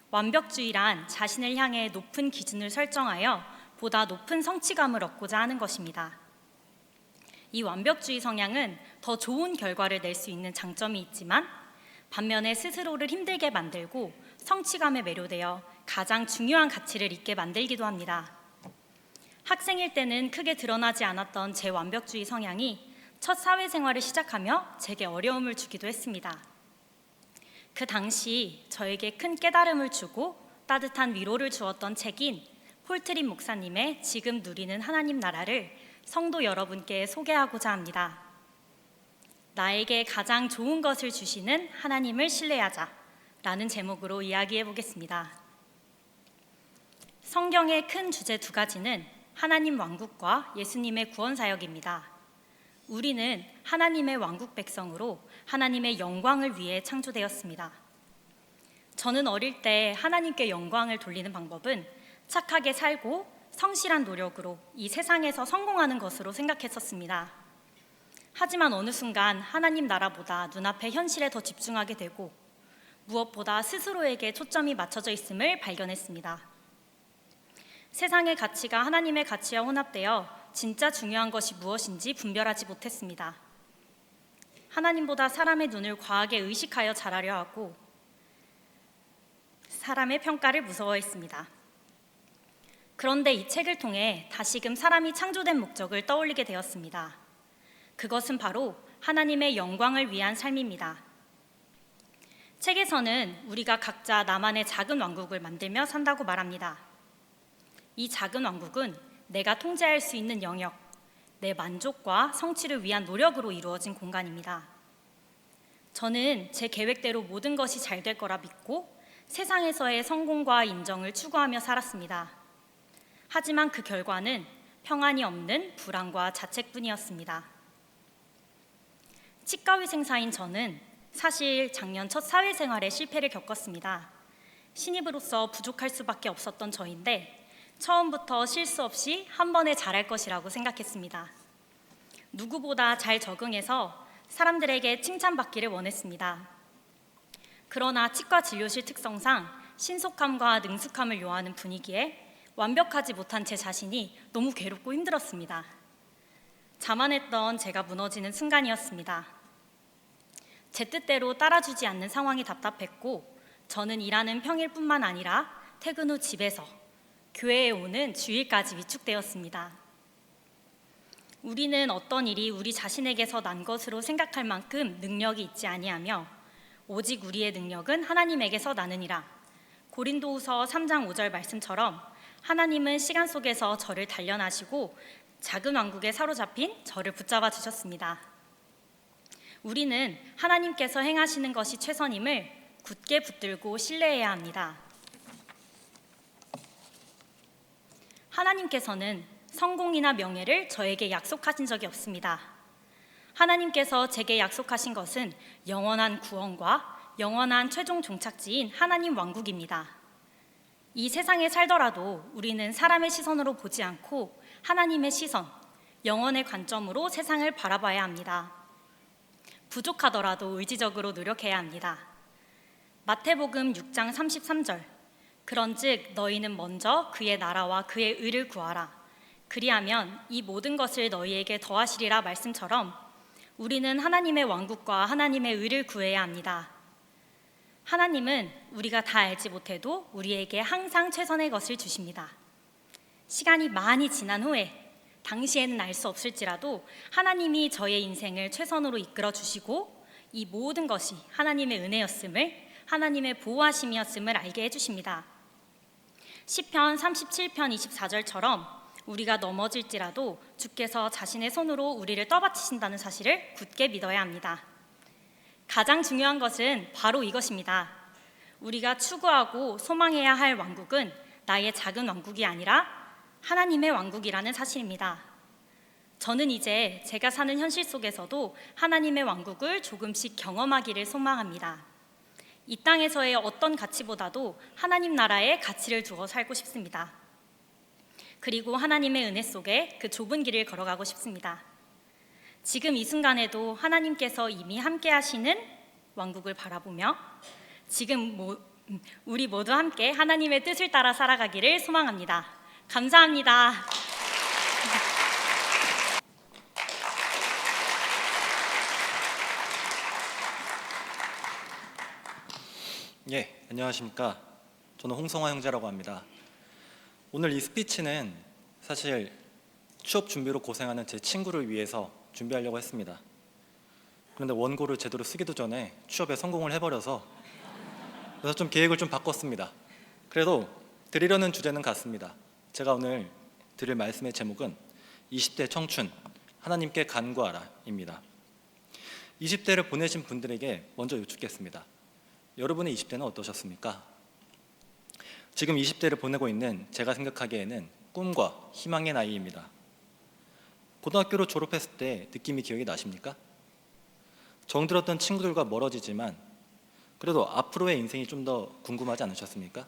완벽주의란 자신을 향해 높은 기준을 설정하여 보다 높은 성취감을 얻고자 하는 것입니다. 이 완벽주의 성향은 더 좋은 결과를 낼 수 있는 장점이 있지만 반면에 스스로를 힘들게 만들고 성취감에 매료되어 가장 중요한 가치를 잊게 만들기도 합니다. 학생일 때는 크게 드러나지 않았던 제 완벽주의 성향이 첫 사회생활을 시작하며 제게 어려움을 주기도 했습니다. 그 당시 저에게 큰 깨달음을 주고 따뜻한 위로를 주었던 책인 폴트린 목사님의 지금 누리는 하나님 나라를 성도 여러분께 소개하고자 합니다. 나에게 가장 좋은 것을 주시는 하나님을 신뢰하자 라는 제목으로 이야기해 보겠습니다. 성경의 큰 주제 두 가지는 하나님 왕국과 예수님의 구원 사역입니다. 우리는 하나님의 왕국 백성으로 하나님의 영광을 위해 창조되었습니다. 저는 어릴 때 하나님께 영광을 돌리는 방법은 착하게 살고 성실한 노력으로 이 세상에서 성공하는 것으로 생각했었습니다. 하지만 어느 순간 하나님 나라보다 눈앞의 현실에 더 집중하게 되고 무엇보다 스스로에게 초점이 맞춰져 있음을 발견했습니다. 세상의 가치가 하나님의 가치와 혼합되어 진짜 중요한 것이 무엇인지 분별하지 못했습니다. 하나님보다 사람의 눈을 과하게 의식하여 자라려 하고 사람의 평가를 무서워했습니다. 그런데 이 책을 통해 다시금 사람이 창조된 목적을 떠올리게 되었습니다. 그것은 바로 하나님의 영광을 위한 삶입니다. 책에서는 우리가 각자 나만의 작은 왕국을 만들며 산다고 말합니다. 이 작은 왕국은 내가 통제할 수 있는 영역, 내 만족과 성취를 위한 노력으로 이루어진 공간입니다. 저는 제 계획대로 모든 것이 잘 될 거라 믿고 세상에서의 성공과 인정을 추구하며 살았습니다. 하지만 그 결과는 평안이 없는 불안과 자책뿐이었습니다. 치과의생사인 저는 사실 작년 첫 사회생활에 실패를 겪었습니다. 신입으로서 부족할 수밖에 없었던 저인데 처음부터 실수 없이 한 번에 잘할 것이라고 생각했습니다. 누구보다 잘 적응해서 사람들에게 칭찬받기를 원했습니다. 그러나 치과 진료실 특성상 신속함과 능숙함을 요하는 분위기에 완벽하지 못한 제 자신이 너무 괴롭고 힘들었습니다. 자만했던 제가 무너지는 순간이었습니다. 제 뜻대로 따라주지 않는 상황이 답답했고 저는 일하는 평일뿐만 아니라 퇴근 후 집에서 교회에 오는 주일까지 위축되었습니다. 우리는 어떤 일이 우리 자신에게서 난 것으로 생각할 만큼 능력이 있지 아니하며 오직 우리의 능력은 하나님에게서 나느니라. 고린도후서 3장 5절 말씀처럼 하나님은 시간 속에서 저를 단련하시고 작은 왕국에 사로잡힌 저를 붙잡아 주셨습니다. 우리는 하나님께서 행하시는 것이 최선임을 굳게 붙들고 신뢰해야 합니다. 하나님께서는 성공이나 명예를 저에게 약속하신 적이 없습니다. 하나님께서 제게 약속하신 것은 영원한 구원과 영원한 최종 종착지인 하나님 왕국입니다. 이 세상에 살더라도 우리는 사람의 시선으로 보지 않고 하나님의 시선, 영원의 관점으로 세상을 바라봐야 합니다. 부족하더라도 의지적으로 노력해야 합니다. 마태복음 6장 33절 그런즉 너희는 먼저 그의 나라와 그의 의를 구하라. 그리하면 이 모든 것을 너희에게 더하시리라 말씀처럼 우리는 하나님의 왕국과 하나님의 의를 구해야 합니다. 하나님은 우리가 다 알지 못해도 우리에게 항상 최선의 것을 주십니다. 시간이 많이 지난 후에 당시에는 알 수 없을지라도 하나님이 저의 인생을 최선으로 이끌어 주시고 이 모든 것이 하나님의 은혜였음을 하나님의 보호하심이었음을 알게 해주십니다. 시편 37편 24절처럼 우리가 넘어질지라도 주께서 자신의 손으로 우리를 떠받치신다는 사실을 굳게 믿어야 합니다. 가장 중요한 것은 바로 이것입니다. 우리가 추구하고 소망해야 할 왕국은 나의 작은 왕국이 아니라 하나님의 왕국이라는 사실입니다. 저는 이제 제가 사는 현실 속에서도 하나님의 왕국을 조금씩 경험하기를 소망합니다. 이 땅에서의 어떤 가치보다도 하나님 나라의 가치를 두어 살고 싶습니다. 그리고 하나님의 은혜 속에 그 좁은 길을 걸어가고 싶습니다. 지금 이 순간에도 하나님께서 이미 함께 하시는 왕국을 바라보며 지금 우리 모두 함께 하나님의 뜻을 따라 살아가기를 소망합니다. 감사합니다. 예, 안녕하십니까. 저는 홍성화 형제라고 합니다. 오늘 이 스피치는 사실 취업 준비로 고생하는 제 친구를 위해서 준비하려고 했습니다. 그런데 원고를 제대로 쓰기도 전에 취업에 성공을 해버려서 그래서 좀 계획을 좀 바꿨습니다. 그래도 드리려는 주제는 같습니다. 제가 오늘 드릴 말씀의 제목은 20대 청춘, 하나님께 간구하라입니다. 20대를 보내신 분들에게 먼저 여쭙겠습니다. 여러분의 20대는 어떠셨습니까? 지금 20대를 보내고 있는 제가 생각하기에는 꿈과 희망의 나이입니다. 고등학교로 졸업했을 때 느낌이 기억이 나십니까? 정들었던 친구들과 멀어지지만 그래도 앞으로의 인생이 좀 더 궁금하지 않으셨습니까?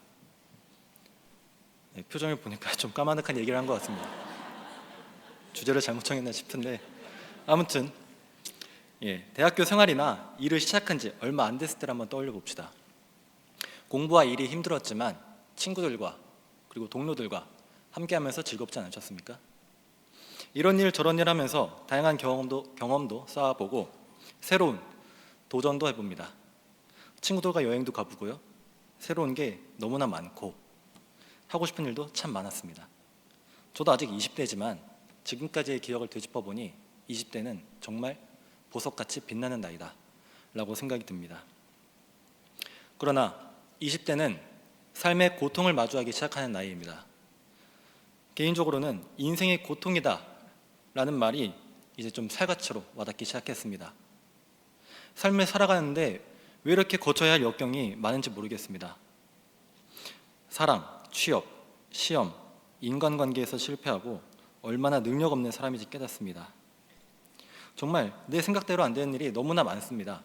네, 표정을 보니까 좀 까마득한 얘기를 한 것 같습니다. 주제를 잘못 정했나 싶은데 아무튼 대학교 생활이나 일을 시작한 지 얼마 안 됐을 때를 한번 떠올려 봅시다. 공부와 일이 힘들었지만 친구들과 그리고 동료들과 함께하면서 즐겁지 않으셨습니까? 이런 일 저런 일 하면서 다양한 경험도 쌓아보고 새로운 도전도 해봅니다. 친구들과 여행도 가보고요. 새로운 게 너무나 많고 하고 싶은 일도 참 많았습니다. 저도 아직 20대지만 지금까지의 기억을 되짚어보니 20대는 정말 보석같이 빛나는 나이다 라고 생각이 듭니다. 그러나 20대는 삶의 고통을 마주하기 시작하는 나이입니다. 개인적으로는 인생의 고통이다 라는 말이 이제 좀 살갗으로 와닿기 시작했습니다. 삶을 살아가는데 왜 이렇게 거쳐야 할 역경이 많은지 모르겠습니다. 사랑, 취업, 시험, 인간관계에서 실패하고 얼마나 능력 없는 사람인지 깨닫습니다. 정말 내 생각대로 안 되는 일이 너무나 많습니다.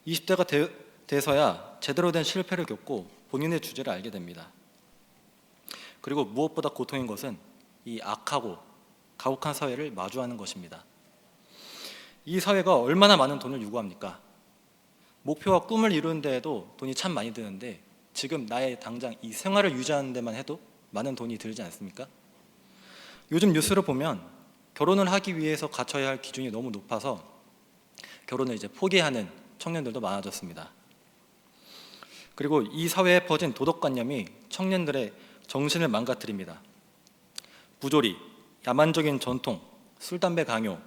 20대가 돼서야 제대로 된 실패를 겪고 본인의 주제를 알게 됩니다. 그리고 무엇보다 고통인 것은 이 악하고 가혹한 사회를 마주하는 것입니다. 이 사회가 얼마나 많은 돈을 요구합니까? 목표와 꿈을 이루는 데에도 돈이 참 많이 드는데 지금 나의 당장 이 생활을 유지하는 데만 해도 많은 돈이 들지 않습니까? 요즘 뉴스를 보면 결혼을 하기 위해서 갖춰야 할 기준이 너무 높아서 결혼을 이제 포기하는 청년들도 많아졌습니다. 그리고 이 사회에 퍼진 도덕관념이 청년들의 정신을 망가뜨립니다. 부조리, 야만적인 전통, 술, 담배 강요,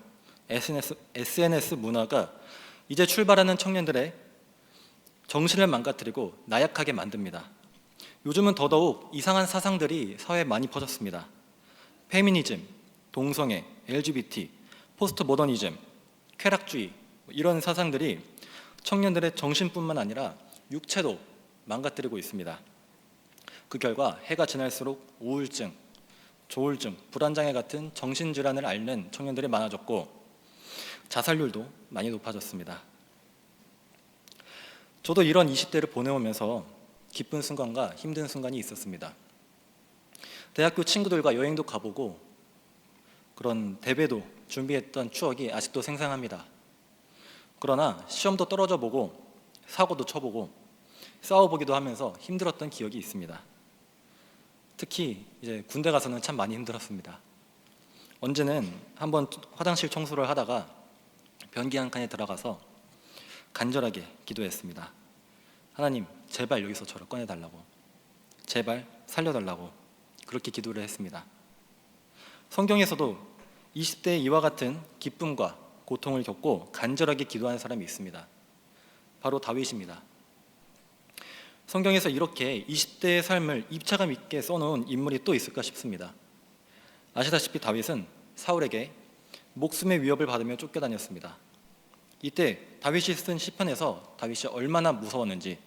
SNS 문화가 이제 출발하는 청년들의 정신을 망가뜨리고 나약하게 만듭니다. 요즘은 더더욱 이상한 사상들이 사회에 많이 퍼졌습니다. 페미니즘, 동성애, LGBT, 포스트 모더니즘, 쾌락주의 이런 사상들이 청년들의 정신뿐만 아니라 육체도 망가뜨리고 있습니다. 그 결과 해가 지날수록 우울증, 조울증, 불안장애 같은 정신질환을 앓는 청년들이 많아졌고 자살률도 많이 높아졌습니다. 저도 이런 20대를 보내오면서 기쁜 순간과 힘든 순간이 있었습니다. 대학교 친구들과 여행도 가보고 그런 대회도 준비했던 추억이 아직도 생생합니다. 그러나 시험도 떨어져 보고 사고도 쳐보고 싸워보기도 하면서 힘들었던 기억이 있습니다. 특히 이제 군대 가서는 참 많이 힘들었습니다. 언제는 한번 화장실 청소를 하다가 변기 한 칸에 들어가서 간절하게 기도했습니다. 하나님, 제발 여기서 저를 꺼내달라고, 제발 살려달라고 그렇게 기도를 했습니다. 성경에서도 20대에 이와 같은 기쁨과 고통을 겪고 간절하게 기도하는 사람이 있습니다. 바로 다윗입니다. 성경에서 이렇게 20대의 삶을 입차감 있게 써놓은 인물이 또 있을까 싶습니다. 아시다시피 다윗은 사울에게 목숨의 위협을 받으며 쫓겨다녔습니다. 이때 다윗이 쓴 시편에서 다윗이 얼마나 무서웠는지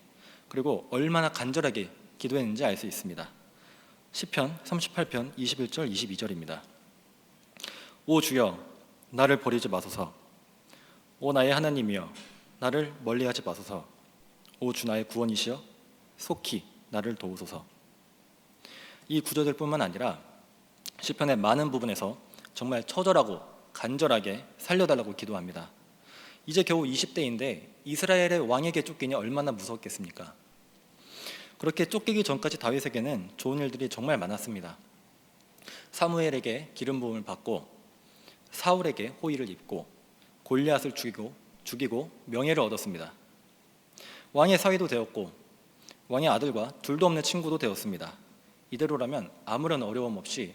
그리고 얼마나 간절하게 기도했는지 알 수 있습니다. 시편 38편 21절 22절입니다. 오 주여 나를 버리지 마소서. 오 나의 하나님이여 나를 멀리하지 마소서. 오 주 나의 구원이시여 속히 나를 도우소서. 이 구절들뿐만 아니라 시편의 많은 부분에서 정말 처절하고 간절하게 살려달라고 기도합니다. 이제 겨우 20대인데 이스라엘의 왕에게 쫓기니 얼마나 무섭겠습니까? 그렇게 쫓기기 전까지 다윗에게는 좋은 일들이 정말 많았습니다. 사무엘에게 기름 부음을 받고 사울에게 호의를 입고 골리앗을 죽이고 명예를 얻었습니다. 왕의 사위도 되었고 왕의 아들과 둘도 없는 친구도 되었습니다. 이대로라면 아무런 어려움 없이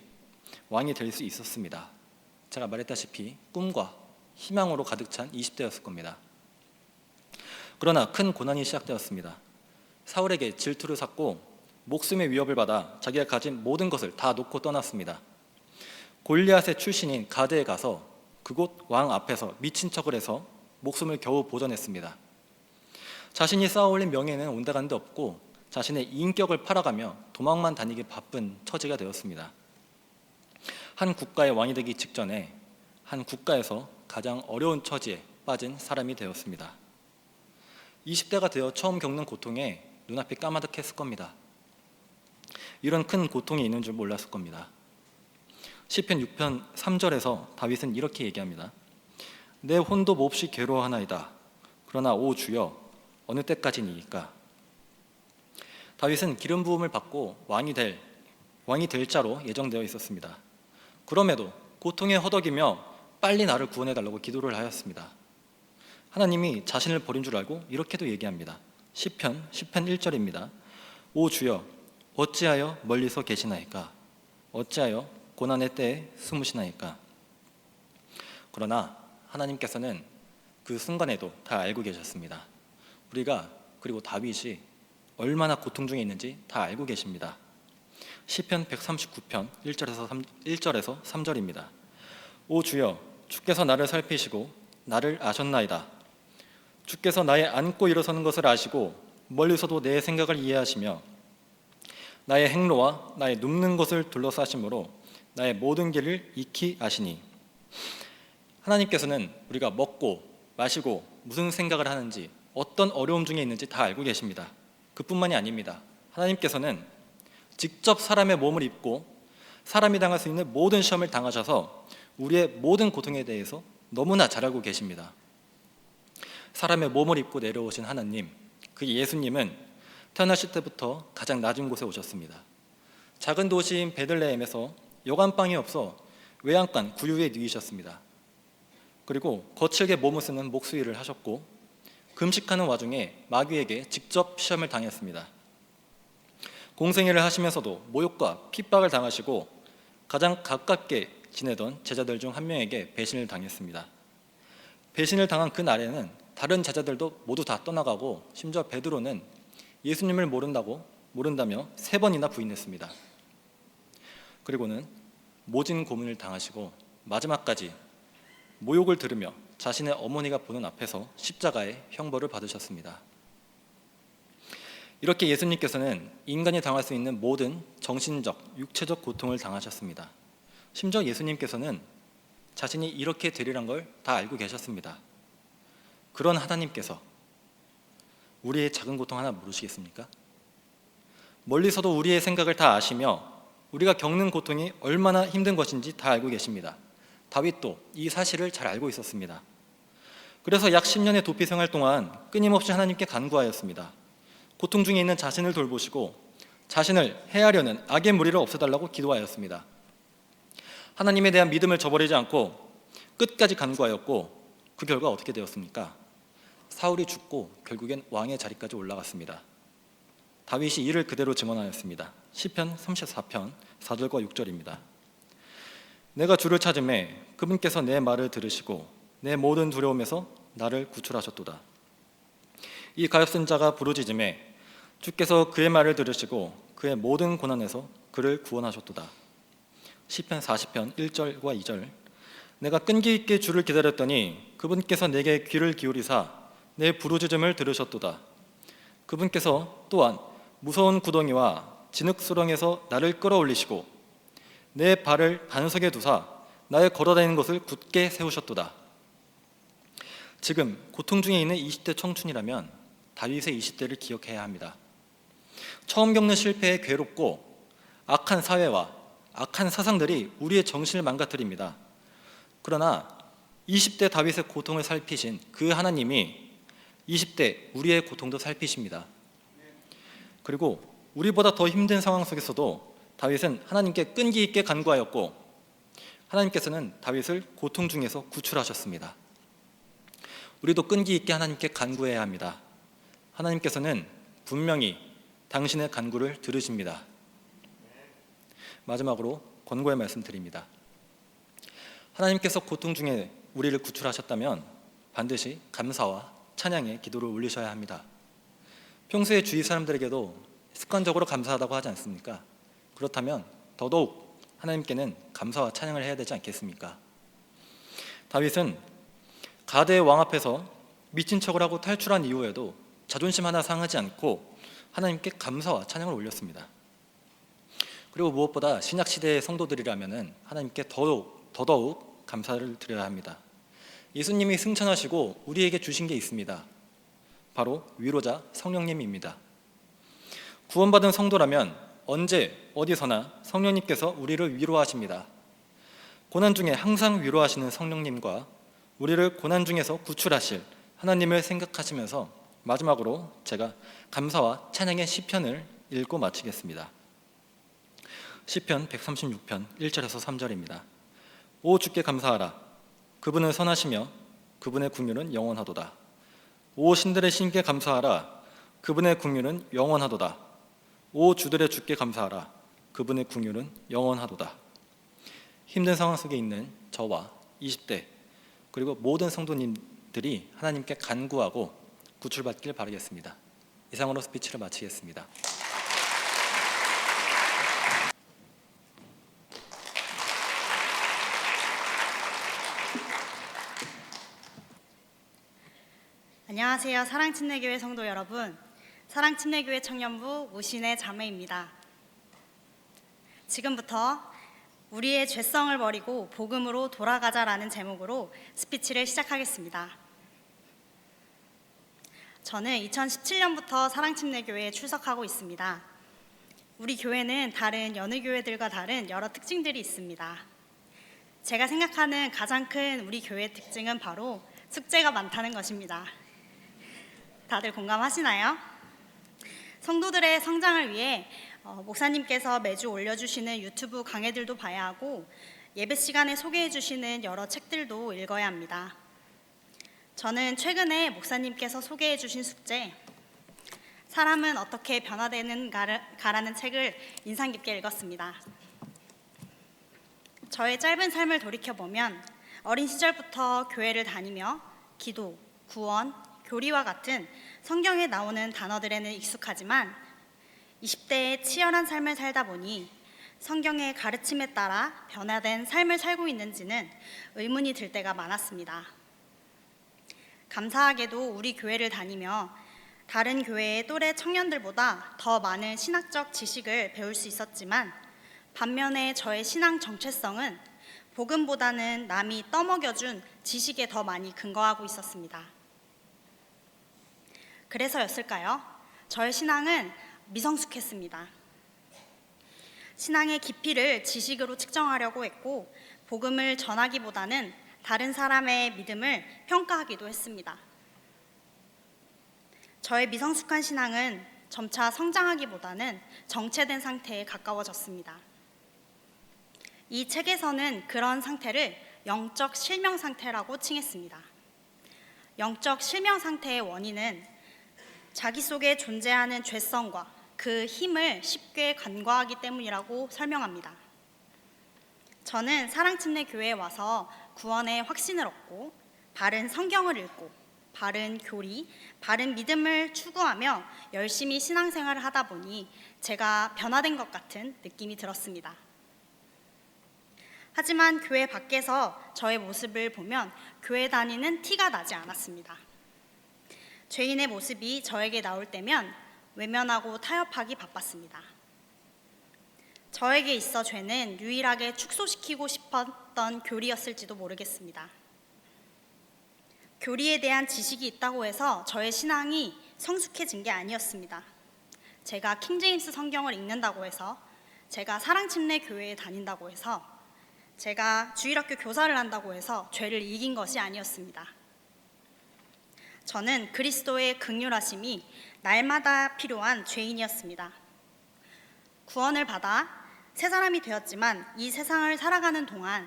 왕이 될 수 있었습니다. 제가 말했다시피 꿈과 희망으로 가득 찬 20대였을 겁니다. 그러나 큰 고난이 시작되었습니다. 사울에게 질투를 샀고 목숨의 위협을 받아 자기가 가진 모든 것을 다 놓고 떠났습니다. 골리앗의 출신인 가드에 가서 그곳 왕 앞에서 미친 척을 해서 목숨을 겨우 보존했습니다. 자신이 쌓아올린 명예는 온데간데 없고 자신의 인격을 팔아가며 도망만 다니기 바쁜 처지가 되었습니다. 한 국가의 왕이 되기 직전에 한 국가에서 가장 어려운 처지에 빠진 사람이 되었습니다. 20대가 되어 처음 겪는 고통에 눈앞이 까마득했을 겁니다. 이런 큰 고통이 있는 줄 몰랐을 겁니다. 시편 6편 3절에서 다윗은 이렇게 얘기합니다. 내 혼도 몹시 괴로워하나이다. 그러나 오 주여 어느 때까지니이까. 다윗은 기름 부음을 받고 왕이 될 자로 예정되어 있었습니다. 그럼에도 고통에 허덕이며 빨리 나를 구원해달라고 기도를 하였습니다. 하나님이 자신을 버린 줄 알고 이렇게도 얘기합니다. 시편 1절입니다. 오 주여 어찌하여 멀리서 계시나이까. 어찌하여 고난의 때에 숨으시나이까. 그러나 하나님께서는 그 순간에도 다 알고 계셨습니다. 그리고 다윗이 얼마나 고통 중에 있는지 다 알고 계십니다. 시편 139편 1절에서 3절입니다. 오 주여 주께서 나를 살피시고 나를 아셨나이다. 주께서 나의 앉고 일어서는 것을 아시고 멀리서도 내 생각을 이해하시며 나의 행로와 나의 눕는 것을 둘러싸심으로 나의 모든 길을 익히 아시니. 하나님께서는 우리가 먹고 마시고 무슨 생각을 하는지 어떤 어려움 중에 있는지 다 알고 계십니다. 그뿐만이 아닙니다. 하나님께서는 직접 사람의 몸을 입고 사람이 당할 수 있는 모든 시험을 당하셔서 우리의 모든 고통에 대해서 너무나 잘 알고 계십니다. 사람의 몸을 입고 내려오신 하나님, 그 예수님은 태어나실 때부터 가장 낮은 곳에 오셨습니다. 작은 도시인 베들레헴에서 여간방이 없어 외양간 구유에 누이셨습니다. 그리고 거칠게 몸을 쓰는 목수일을 하셨고 금식하는 와중에 마귀에게 직접 시험을 당했습니다. 공생애를 하시면서도 모욕과 핍박을 당하시고 가장 가깝게 지내던 제자들 중 한 명에게 배신을 당했습니다. 배신을 당한 그 날에는 다른 제자들도 모두 다 떠나가고 심지어 베드로는 예수님을 모른다며 3번이나 부인했습니다. 그리고는 모진 고문을 당하시고 마지막까지 모욕을 들으며 자신의 어머니가 보는 앞에서 십자가의 형벌을 받으셨습니다. 이렇게 예수님께서는 인간이 당할 수 있는 모든 정신적, 육체적 고통을 당하셨습니다. 심지어 예수님께서는 자신이 이렇게 되리란 걸 다 알고 계셨습니다. 그런 하나님께서 우리의 작은 고통 하나 모르시겠습니까? 멀리서도 우리의 생각을 다 아시며 우리가 겪는 고통이 얼마나 힘든 것인지 다 알고 계십니다. 다윗도 이 사실을 잘 알고 있었습니다. 그래서 약 10년의 도피 생활 동안 끊임없이 하나님께 간구하였습니다. 고통 중에 있는 자신을 돌보시고 자신을 해하려는 악의 무리를 없애달라고 기도하였습니다. 하나님에 대한 믿음을 저버리지 않고 끝까지 간구하였고 그 결과 어떻게 되었습니까? 사울이 죽고 결국엔 왕의 자리까지 올라갔습니다. 다윗이 이를 그대로 증언하였습니다. 시편 34편 4절과 6절입니다. 내가 주를 찾음에 그분께서 내 말을 들으시고 내 모든 두려움에서 나를 구출하셨도다. 이 가엾은 자가 부르짖음에 주께서 그의 말을 들으시고 그의 모든 고난에서 그를 구원하셨도다. 시편 40편 1절과 2절. 내가 끈기 있게 주를 기다렸더니 그분께서 내게 귀를 기울이사 내 부르짖음을 들으셨도다. 그분께서 또한 무서운 구덩이와 진흙수렁에서 나를 끌어올리시고 내 발을 반석에 두사 나의 걸어다니는 것을 굳게 세우셨도다. 지금 고통 중에 있는 20대 청춘이라면 다윗의 20대를 기억해야 합니다. 처음 겪는 실패에 괴롭고 악한 사회와 악한 사상들이 우리의 정신을 망가뜨립니다. 그러나 20대 다윗의 고통을 살피신 그 하나님이 20대 우리의 고통도 살피십니다. 그리고 우리보다 더 힘든 상황 속에서도 다윗은 하나님께 끈기 있게 간구하였고 하나님께서는 다윗을 고통 중에서 구출하셨습니다. 우리도 끈기 있게 하나님께 간구해야 합니다. 하나님께서는 분명히 당신의 간구를 들으십니다. 마지막으로 권고의 말씀 드립니다. 하나님께서 고통 중에 우리를 구출하셨다면 반드시 감사와 찬양의 기도를 올리셔야 합니다. 평소에 주위 사람들에게도 습관적으로 감사하다고 하지 않습니까? 그렇다면 더더욱 하나님께는 감사와 찬양을 해야 되지 않겠습니까? 다윗은 가드의 왕 앞에서 미친 척을 하고 탈출한 이후에도 자존심 하나 상하지 않고 하나님께 감사와 찬양을 올렸습니다. 그리고 무엇보다 신약 시대의 성도들이라면 하나님께 더더욱 감사를 드려야 합니다. 예수님이 승천하시고 우리에게 주신 게 있습니다. 바로 위로자 성령님입니다. 구원받은 성도라면 언제 어디서나 성령님께서 우리를 위로하십니다. 고난 중에 항상 위로하시는 성령님과 우리를 고난 중에서 구출하실 하나님을 생각하시면서 마지막으로 제가 감사와 찬양의 시편을 읽고 마치겠습니다. 시편 136편 1절에서 3절입니다. 오 주께 감사하라. 그분은 선하시며 그분의 긍휼은 영원하도다. 오 신들의 신께 감사하라. 그분의 긍휼은 영원하도다. 오 주들의 주께 감사하라. 그분의 긍휼은 영원하도다. 힘든 상황 속에 있는 저와 20대 그리고 모든 성도님들이 하나님께 간구하고 구출받길 바라겠습니다. 이상으로 스피치를 마치겠습니다. 안녕하세요. 사랑침례교회 성도 여러분. 사랑침례교회 청년부 우신의 자매입니다. 지금부터 우리의 죄성을 버리고 복음으로 돌아가자라는 제목으로 스피치를 시작하겠습니다. 저는 2017년부터 사랑침례교회에 출석하고 있습니다. 우리 교회는 다른 여느 교회들과 다른 여러 특징들이 있습니다. 제가 생각하는 가장 큰 우리 교회의 특징은 바로 숙제가 많다는 것입니다. 다들 공감하시나요? 성도들의 성장을 위해 목사님께서 매주 올려주시는 유튜브 강해들도 봐야 하고 예배 시간에 소개해 주시는 여러 책들도 읽어야 합니다. 저는 최근에 목사님께서 소개해 주신 숙제 사람은 어떻게 변화되는가라는 책을 인상 깊게 읽었습니다. 저의 짧은 삶을 돌이켜보면 어린 시절부터 교회를 다니며 기도, 구원, 교리와 같은 성경에 나오는 단어들에는 익숙하지만 20대의 치열한 삶을 살다 보니 성경의 가르침에 따라 변화된 삶을 살고 있는지는 의문이 들 때가 많았습니다. 감사하게도 우리 교회를 다니며 다른 교회의 또래 청년들보다 더 많은 신학적 지식을 배울 수 있었지만 반면에 저의 신앙 정체성은 복음보다는 남이 떠먹여준 지식에 더 많이 근거하고 있었습니다. 그래서였을까요? 저의 신앙은 미성숙했습니다. 신앙의 깊이를 지식으로 측정하려고 했고 복음을 전하기보다는 다른 사람의 믿음을 평가하기도 했습니다. 저의 미성숙한 신앙은 점차 성장하기보다는 정체된 상태에 가까워졌습니다. 이 책에서는 그런 상태를 영적 실명 상태라고 칭했습니다. 영적 실명 상태의 원인은 자기 속에 존재하는 죄성과 그 힘을 쉽게 간과하기 때문이라고 설명합니다. 저는 사랑침례교회에 와서 구원의 확신을 얻고 바른 성경을 읽고 바른 교리, 바른 믿음을 추구하며 열심히 신앙생활을 하다 보니 제가 변화된 것 같은 느낌이 들었습니다. 하지만 교회 밖에서 저의 모습을 보면 교회 다니는 티가 나지 않았습니다. 죄인의 모습이 저에게 나올 때면 외면하고 타협하기 바빴습니다. 저에게 있어 죄는 유일하게 축소시키고 싶었던 교리였을지도 모르겠습니다. 교리에 대한 지식이 있다고 해서 저의 신앙이 성숙해진 게 아니었습니다. 제가 킹제임스 성경을 읽는다고 해서, 제가 사랑침례 교회에 다닌다고 해서, 제가 주일학교 교사를 한다고 해서 죄를 이긴 것이 아니었습니다. 저는 그리스도의 긍휼하심이 날마다 필요한 죄인이었습니다. 구원을 받아 새 사람이 되었지만 이 세상을 살아가는 동안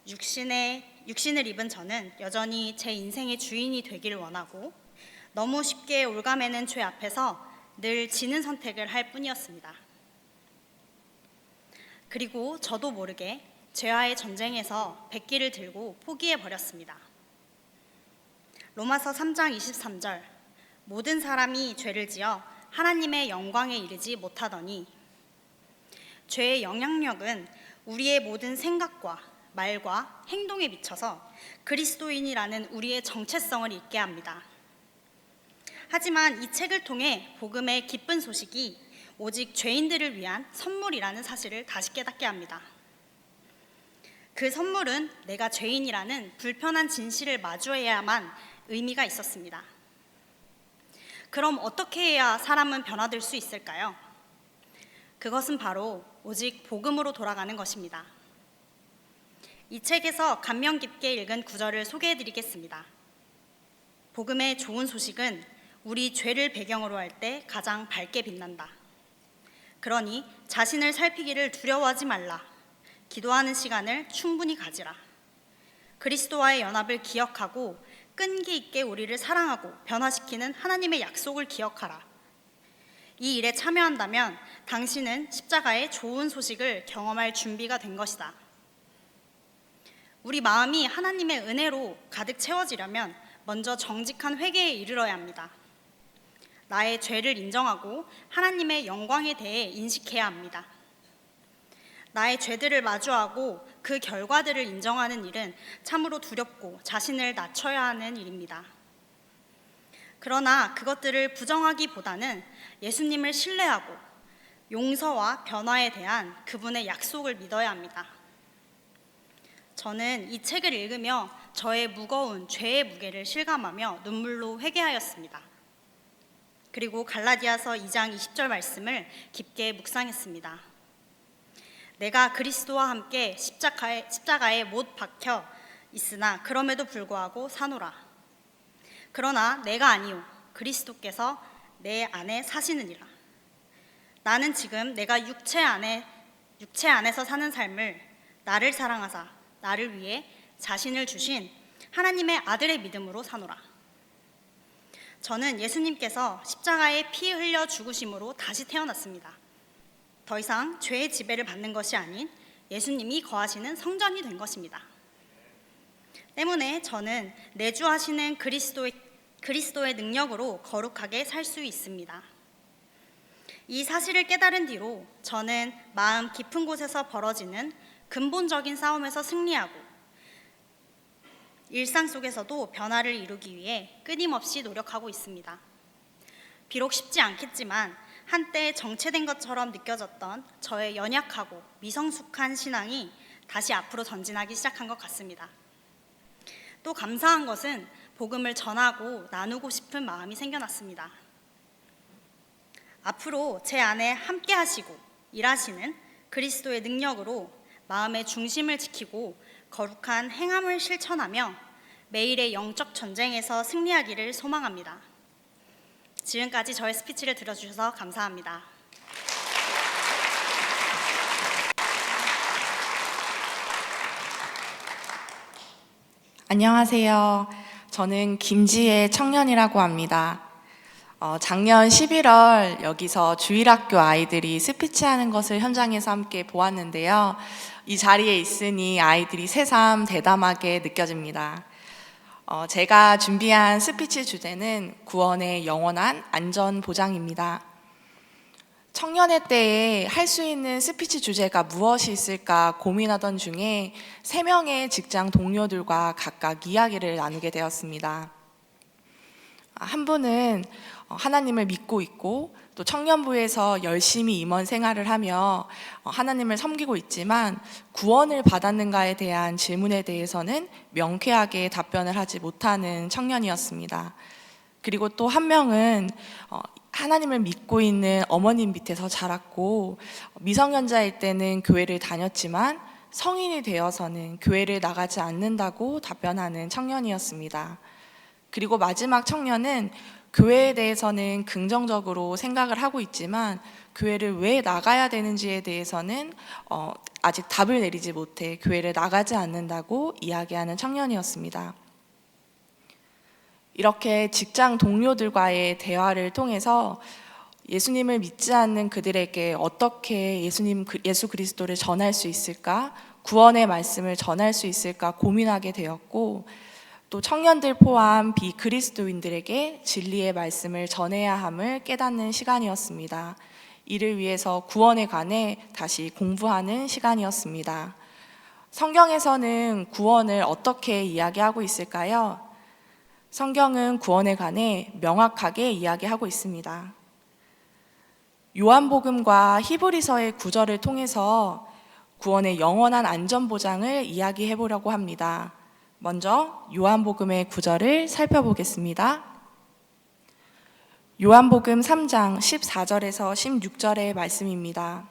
육신을 입은 저는 여전히 제 인생의 주인이 되기를 원하고 너무 쉽게 올가매는 죄 앞에서 늘 지는 선택을 할 뿐이었습니다. 그리고 저도 모르게 죄와의 전쟁에서 백기를 들고 포기해버렸습니다. 로마서 3장 23절, 모든 사람이 죄를 지어 하나님의 영광에 이르지 못하더니, 죄의 영향력은 우리의 모든 생각과 말과 행동에 미쳐서 그리스도인이라는 우리의 정체성을 잊게 합니다. 하지만 이 책을 통해 복음의 기쁜 소식이 오직 죄인들을 위한 선물이라는 사실을 다시 깨닫게 합니다. 그 선물은 내가 죄인이라는 불편한 진실을 마주해야만 의미가 있었습니다. 그럼 어떻게 해야 사람은 변화될 수 있을까요? 그것은 바로 오직 복음으로 돌아가는 것입니다. 이 책에서 감명 깊게 읽은 구절을 소개해드리겠습니다. 복음의 좋은 소식은 우리 죄를 배경으로 할 때 가장 밝게 빛난다. 그러니 자신을 살피기를 두려워하지 말라. 기도하는 시간을 충분히 가지라. 그리스도와의 연합을 기억하고 끈기 있게 우리를 사랑하고 변화시키는 하나님의 약속을 기억하라. 이 일에 참여한다면 당신은 십자가의 좋은 소식을 경험할 준비가 된 것이다. 우리 마음이 하나님의 은혜로 가득 채워지려면 먼저 정직한 회개에 이르러야 합니다. 나의 죄를 인정하고 하나님의 영광에 대해 인식해야 합니다. 나의 죄들을 마주하고 그 결과들을 인정하는 일은 참으로 두렵고 자신을 낮춰야 하는 일입니다. 그러나 그것들을 부정하기보다는 예수님을 신뢰하고 용서와 변화에 대한 그분의 약속을 믿어야 합니다. 저는 이 책을 읽으며 저의 무거운 죄의 무게를 실감하며 눈물로 회개하였습니다. 그리고 갈라디아서 2장 20절 말씀을 깊게 묵상했습니다. 내가 그리스도와 함께 십자가에 못 박혀 있으나 그럼에도 불구하고 사노라. 그러나 내가 아니요 그리스도께서 내 안에 사시느니라. 나는 지금 내가 육체 안에서 사는 삶을 나를 사랑하사 나를 위해 자신을 주신 하나님의 아들의 믿음으로 사노라. 저는 예수님께서 십자가에 피 흘려 죽으심으로 다시 태어났습니다. 더 이상 죄의 지배를 받는 것이 아닌 예수님이 거하시는 성전이 된 것입니다. 때문에 저는 내주하시는 그리스도의 능력으로 거룩하게 살 수 있습니다. 이 사실을 깨달은 뒤로 저는 마음 깊은 곳에서 벌어지는 근본적인 싸움에서 승리하고 일상 속에서도 변화를 이루기 위해 끊임없이 노력하고 있습니다. 비록 쉽지 않겠지만 한때 정체된 것처럼 느껴졌던 저의 연약하고 미성숙한 신앙이 다시 앞으로 전진하기 시작한 것 같습니다. 또 감사한 것은 복음을 전하고 나누고 싶은 마음이 생겨났습니다. 앞으로 제 안에 함께 하시고 일하시는 그리스도의 능력으로 마음의 중심을 지키고 거룩한 행함을 실천하며 매일의 영적 전쟁에서 승리하기를 소망합니다. 지금까지 저의 스피치를 들어주셔서 감사합니다. 안녕하세요. 저는 김지혜 청년이라고 합니다. 작년 11월 여기서 주일학교 아이들이 스피치하는 것을 현장에서 함께 보았는데요. 이 자리에 있으니 아이들이 새삼 대담하게 느껴집니다. 제가 준비한 스피치 주제는 구원의 영원한 안전 보장입니다. 청년의 때에 할 수 있는 스피치 주제가 무엇이 있을까 고민하던 중에 3명의 직장 동료들과 각각 이야기를 나누게 되었습니다. 한 분은 하나님을 믿고 있고 또 청년부에서 열심히 임원 생활을 하며 하나님을 섬기고 있지만 구원을 받았는가에 대한 질문에 대해서는 명쾌하게 답변을 하지 못하는 청년이었습니다. 그리고 또 한 명은 하나님을 믿고 있는 어머님 밑에서 자랐고 미성년자일 때는 교회를 다녔지만 성인이 되어서는 교회를 나가지 않는다고 답변하는 청년이었습니다. 그리고 마지막 청년은 교회에 대해서는 긍정적으로 생각을 하고 있지만 교회를 왜 나가야 되는지에 대해서는 아직 답을 내리지 못해 교회를 나가지 않는다고 이야기하는 청년이었습니다. 이렇게 직장 동료들과의 대화를 통해서 예수님을 믿지 않는 그들에게 어떻게 예수 그리스도를 전할 수 있을까, 구원의 말씀을 전할 수 있을까 고민하게 되었고, 또 청년들 포함 비그리스도인들에게 진리의 말씀을 전해야 함을 깨닫는 시간이었습니다. 이를 위해서 구원에 관해 다시 공부하는 시간이었습니다. 성경에서는 구원을 어떻게 이야기하고 있을까요? 성경은 구원에 관해 명확하게 이야기하고 있습니다. 요한복음과 히브리서의 구절을 통해서 구원의 영원한 안전보장을 이야기해 보려고 합니다. 먼저 요한복음의 구절을 살펴보겠습니다. 요한복음 3장 14절에서 16절의 말씀입니다.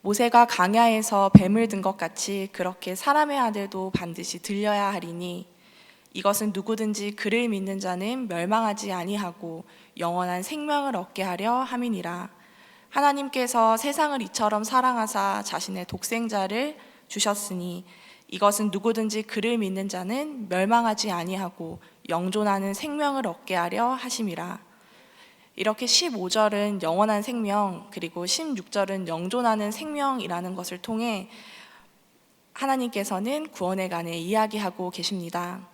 모세가 광야에서 뱀을 든 것 같이 그렇게 사람의 아들도 반드시 들려야 하리니 이것은 누구든지 그를 믿는 자는 멸망하지 아니하고 영원한 생명을 얻게 하려 함이니라. 하나님께서 세상을 이처럼 사랑하사 자신의 독생자를 주셨으니 이것은 누구든지 그를 믿는 자는 멸망하지 아니하고 영존하는 생명을 얻게 하려 하심이라. 이렇게 15절은 영원한 생명, 그리고 16절은 영존하는 생명이라는 것을 통해 하나님께서는 구원에 관해 이야기하고 계십니다.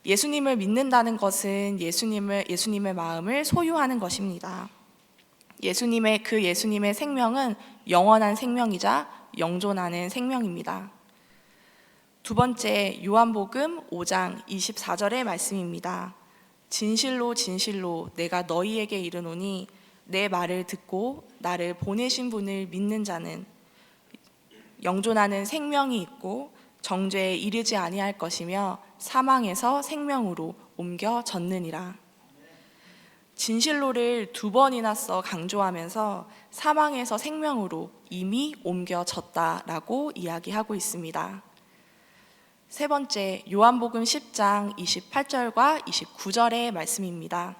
예수님을 믿는다는 것은 예수님의 마음을 소유하는 것입니다. 예수님의 생명은 영원한 생명이자 영존하는 생명입니다. 두 번째, 요한복음 5장 24절의 말씀입니다. 진실로 진실로 내가 너희에게 이르노니 내 말을 듣고 나를 보내신 분을 믿는 자는 영존하는 생명이 있고 정죄에 이르지 아니할 것이며 사망에서 생명으로 옮겨졌느니라. 진실로를 2번이나 써 강조하면서 사망에서 생명으로 이미 옮겨졌다라고 이야기하고 있습니다. 세 번째, 요한복음 10장 28절과 29절의 말씀입니다.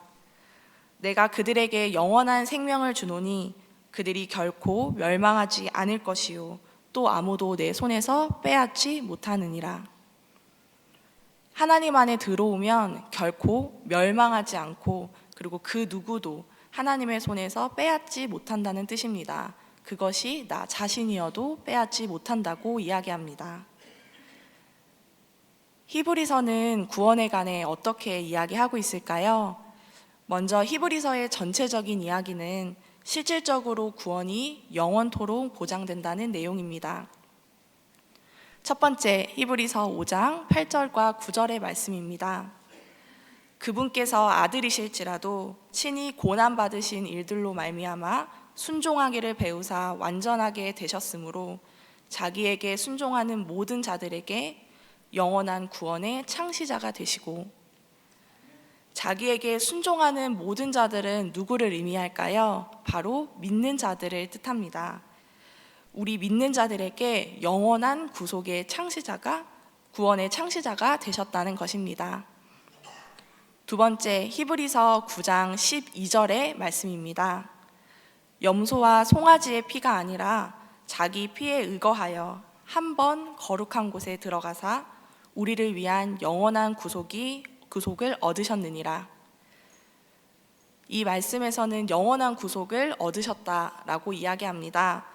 내가 그들에게 영원한 생명을 주노니 그들이 결코 멸망하지 않을 것이요 또 아무도 내 손에서 빼앗지 못하느니라. 하나님 안에 들어오면 결코 멸망하지 않고 그리고 그 누구도 하나님의 손에서 빼앗지 못한다는 뜻입니다. 그것이 나 자신이어도 빼앗지 못한다고 이야기합니다. 히브리서는 구원에 관해 어떻게 이야기하고 있을까요? 먼저 히브리서의 전체적인 이야기는 실질적으로 구원이 영원토록 보장된다는 내용입니다. 첫 번째, 히브리서 5장 8절과 9절의 말씀입니다. 그분께서 아들이실지라도 친히 고난받으신 일들로 말미암아 순종하기를 배우사 완전하게 되셨으므로 자기에게 순종하는 모든 자들에게 영원한 구원의 창시자가 되시고, 자기에게 순종하는 모든 자들은 누구를 의미할까요? 바로 믿는 자들을 뜻합니다. 우리 믿는 자들에게 영원한 구속의 창시자가, 구원의 창시자가 되셨다는 것입니다. 두 번째, 히브리서 9장 12절의 말씀입니다. 염소와 송아지의 피가 아니라 자기 피에 의거하여 한 번 거룩한 곳에 들어가사 우리를 위한 영원한 구속을 얻으셨느니라. 이 말씀에서는 영원한 구속을 얻으셨다라고 이야기합니다.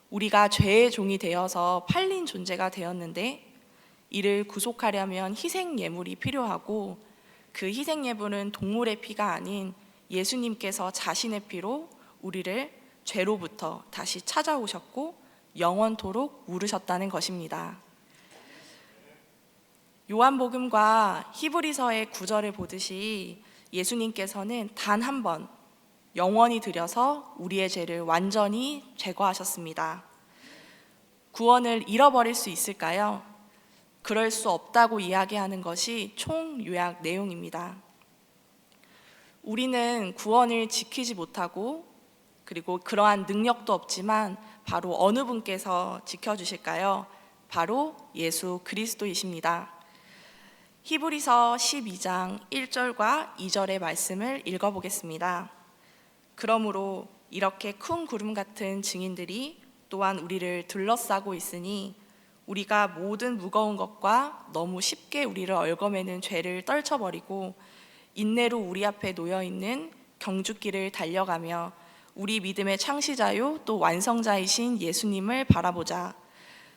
우리가 죄의 종이 되어서 팔린 존재가 되었는데 이를 구속하려면 희생 예물이 필요하고 그 희생 예물은 동물의 피가 아닌 예수님께서 자신의 피로 우리를 죄로부터 다시 찾아오셨고 영원토록 물으셨다는 것입니다. 요한복음과 히브리서의 9절을 보듯이 예수님께서는 단 한 번 영원히 들여서 우리의 죄를 완전히 제거하셨습니다. 구원을 잃어버릴 수 있을까요? 그럴 수 없다고 이야기하는 것이 총 요약 내용입니다. 우리는 구원을 지키지 못하고 그리고 그러한 능력도 없지만 바로 어느 분께서 지켜주실까요? 바로 예수 그리스도이십니다. 히브리서 12장 1절과 2절의 말씀을 읽어보겠습니다. 그러므로 이렇게 큰 구름 같은 증인들이 또한 우리를 둘러싸고 있으니 우리가 모든 무거운 것과 너무 쉽게 우리를 얽어매는 죄를 떨쳐버리고 인내로 우리 앞에 놓여있는 경주길을 달려가며 우리 믿음의 창시자요 또 완성자이신 예수님을 바라보자.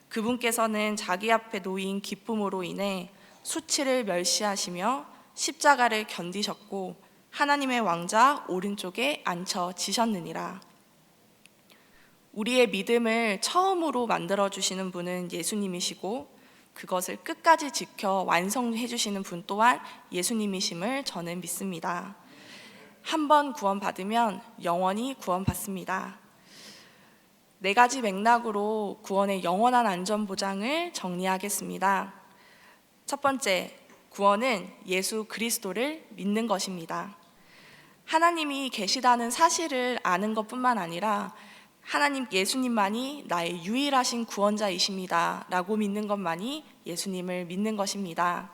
그분께서는 자기 앞에 놓인 기쁨으로 인해 수치를 멸시하시며 십자가를 견디셨고 하나님의 왕자 오른쪽에 앉혀지셨느니라. 우리의 믿음을 처음으로 만들어주시는 분은 예수님이시고 그것을 끝까지 지켜 완성해 주시는 분 또한 예수님이심을 저는 믿습니다. 한 번 구원받으면 영원히 구원받습니다. 네 가지 맥락으로 구원의 영원한 안전보장을 정리하겠습니다. 첫 번째, 구원은 예수 그리스도를 믿는 것입니다. 하나님이 계시다는 사실을 아는 것뿐만 아니라 하나님 예수님만이 나의 유일하신 구원자이십니다 라고 믿는 것만이 예수님을 믿는 것입니다.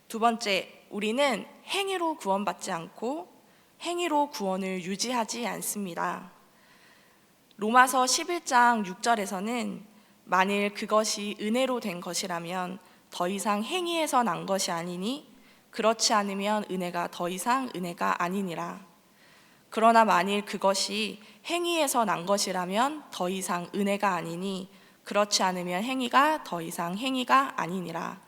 두 번째, 우리는 행위로 구원받지 않고 행위로 구원을 유지하지 않습니다. 로마서 11장 6절에서는 만일 그것이 은혜로 된 것이라면 더 이상 행위에서 난 것이 아니니 그렇지 않으면 은혜가 더 이상 은혜가 아니니라. 그러나 만일 그것이 행위에서 난 것이라면 더 이상 은혜가 아니니 그렇지 않으면 행위가 더 이상 행위가 아니니라.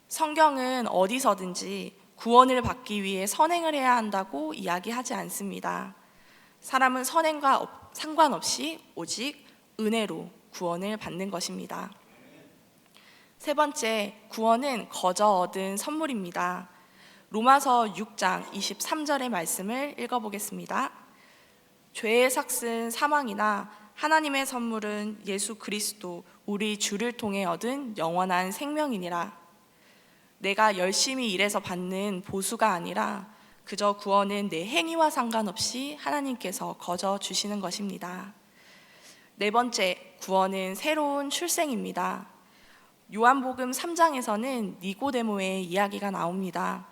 성경은 어디서든지 구원을 받기 위해 선행을 해야 한다고 이야기하지 않습니다. 사람은 선행과 상관없이 오직 은혜로 구원을 받는 것입니다. 세 번째, 구원은 거저 얻은 선물입니다. 로마서 6장 23절의 말씀을 읽어보겠습니다. 죄의 삭은 사망이나 하나님의 선물은 예수 그리스도 우리 주를 통해 얻은 영원한 생명이니라. 내가 열심히 일해서 받는 보수가 아니라 그저 구원은 내 행위와 상관없이 하나님께서 거저 주시는 것입니다. 네 번째, 구원은 새로운 출생입니다. 요한복음 3장에서는 니고데모의 이야기가 나옵니다.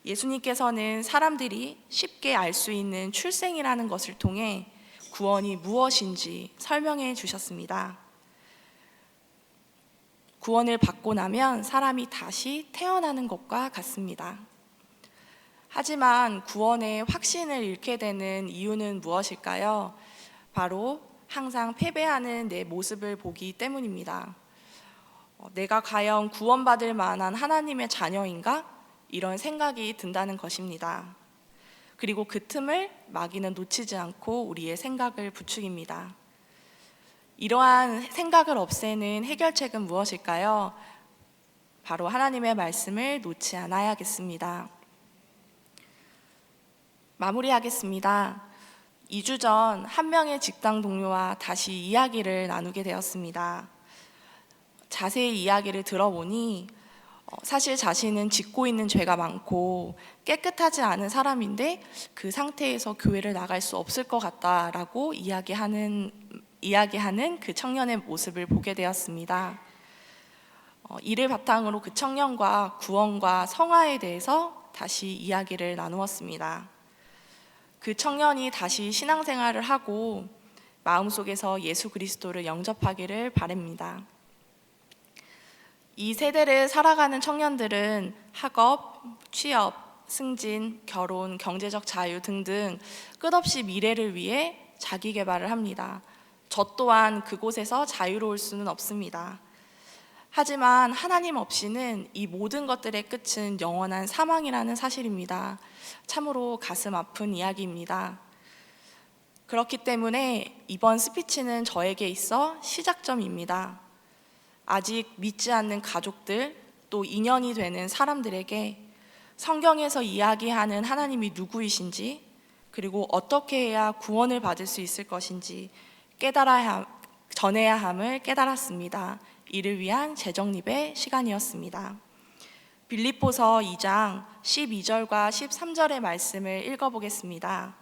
예수님께서는 사람들이 쉽게 알 수 있는 출생이라는 것을 통해 구원이 무엇인지 설명해 주셨습니다. 구원을 받고 나면 사람이 다시 태어나는 것과 같습니다. 하지만 구원의 확신을 잃게 되는 이유는 무엇일까요? 바로 항상 패배하는 내 모습을 보기 때문입니다. 내가 과연 구원받을 만한 하나님의 자녀인가? 이런 생각이 든다는 것입니다. 그리고 그 틈을 마귀는 놓치지 않고 우리의 생각을 부추깁니다. 이러한 생각을 없애는 해결책은 무엇일까요? 바로 하나님의 말씀을 놓지 않아야겠습니다. 마무리하겠습니다. 2주 전 한 명의 직장 동료와 다시 이야기를 나누게 되었습니다. 자세히 이야기를 들어보니 사실 자신은 짓고 있는 죄가 많고 깨끗하지 않은 사람인데 그 상태에서 교회를 나갈 수 없을 것 같다라고 이야기하는 그 청년의 모습을 보게 되었습니다. 이를 바탕으로 그 청년과 구원과 성화에 대해서 다시 이야기를 나누었습니다. 그 청년이 다시 신앙생활을 하고 마음속에서 예수 그리스도를 영접하기를 바랍니다. 이 세대를 살아가는 청년들은 학업, 취업, 승진, 결혼, 경제적 자유 등등 끝없이 미래를 위해 자기 개발을 합니다. 저 또한 그곳에서 자유로울 수는 없습니다. 하지만 하나님 없이는 이 모든 것들의 끝은 영원한 사망이라는 사실입니다. 참으로 가슴 아픈 이야기입니다. 그렇기 때문에 이번 스피치는 저에게 있어 시작점입니다. 아직 믿지 않는 가족들, 또 인연이 되는 사람들에게 성경에서 이야기하는 하나님이 누구이신지, 그리고 어떻게 해야 구원을 받을 수 있을 것인지 전해야 함을 깨달았습니다. 이를 위한 재정립의 시간이었습니다. 빌립보서 2장 12절과 13절의 말씀을 읽어보겠습니다.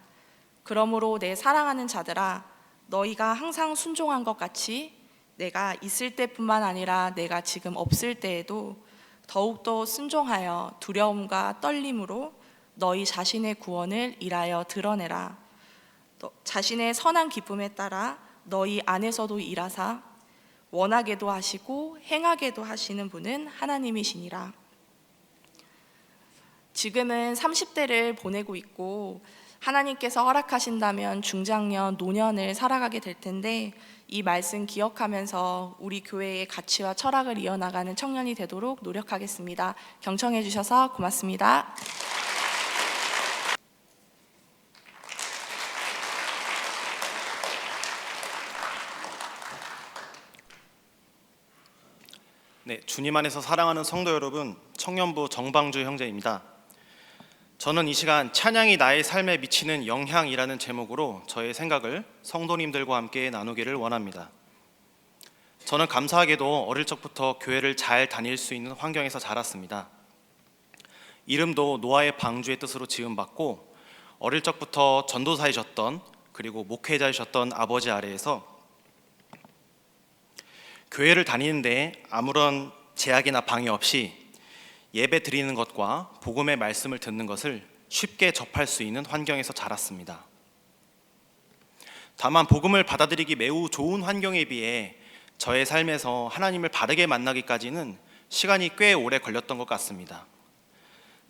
그러므로 내 사랑하는 자들아, 너희가 항상 순종한 것 같이 내가 있을 때뿐만 아니라 내가 지금 없을 때에도 더욱더 순종하여 두려움과 떨림으로 너희 자신의 구원을 일하여 드러내라. 자신의 선한 기쁨에 따라 너희 안에서도 일하사 원하게도 하시고 행하게도 하시는 분은 하나님이시니라. 지금은 30대를 보내고 있고 하나님께서 허락하신다면 중장년, 노년을 살아가게 될 텐데 이 말씀 기억하면서 우리 교회의 가치와 철학을 이어나가는 청년이 되도록 노력하겠습니다. 경청해 주셔서 고맙습니다. 네, 주님 안에서 사랑하는 성도 여러분, 청년부 정방주 형제입니다. 저는 이 시간 찬양이 나의 삶에 미치는 영향이라는 제목으로 저의 생각을 성도님들과 함께 나누기를 원합니다. 저는 감사하게도 어릴 적부터 교회를 잘 다닐 수 있는 환경에서 자랐습니다. 이름도 노아의 방주의 뜻으로 지음받고 어릴 적부터 전도사이셨던 그리고 목회자이셨던 아버지 아래에서 교회를 다니는데 아무런 제약이나 방해 없이 예배 드리는 것과 복음의 말씀을 듣는 것을 쉽게 접할 수 있는 환경에서 자랐습니다. 다만 복음을 받아들이기 매우 좋은 환경에 비해 저의 삶에서 하나님을 바르게 만나기까지는 시간이 꽤 오래 걸렸던 것 같습니다.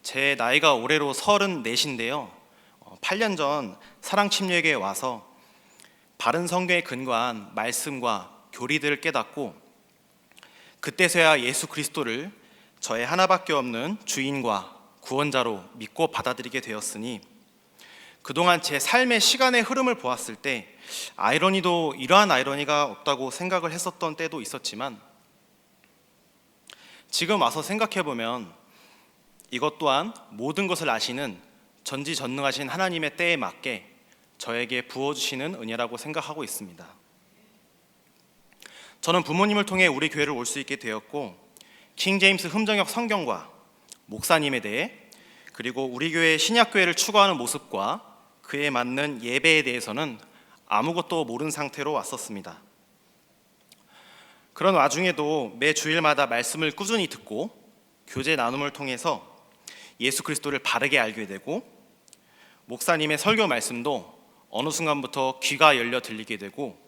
제 나이가 올해로 34인데요. 8년 전 사랑침례교회에 와서 바른 성경에 근거한 말씀과 교리들을 깨닫고 그때서야 예수 그리스도를 저의 하나밖에 없는 주인과 구원자로 믿고 받아들이게 되었으니 그동안 제 삶의 시간의 흐름을 보았을 때 아이러니도 이러한 아이러니가 없다고 생각을 했었던 때도 있었지만 지금 와서 생각해보면 이것 또한 모든 것을 아시는 전지전능하신 하나님의 때에 맞게 저에게 부어주시는 은혜라고 생각하고 있습니다. 저는 부모님을 통해 우리 교회를 올 수 있게 되었고 킹제임스 흠정역 성경과 목사님에 대해 그리고 우리 교회 신약교회를 추구하는 모습과 그에 맞는 예배에 대해서는 아무것도 모르는 상태로 왔었습니다. 그런 와중에도 매 주일마다 말씀을 꾸준히 듣고 교제 나눔을 통해서 예수 그리스도를 바르게 알게 되고 목사님의 설교 말씀도 어느 순간부터 귀가 열려 들리게 되고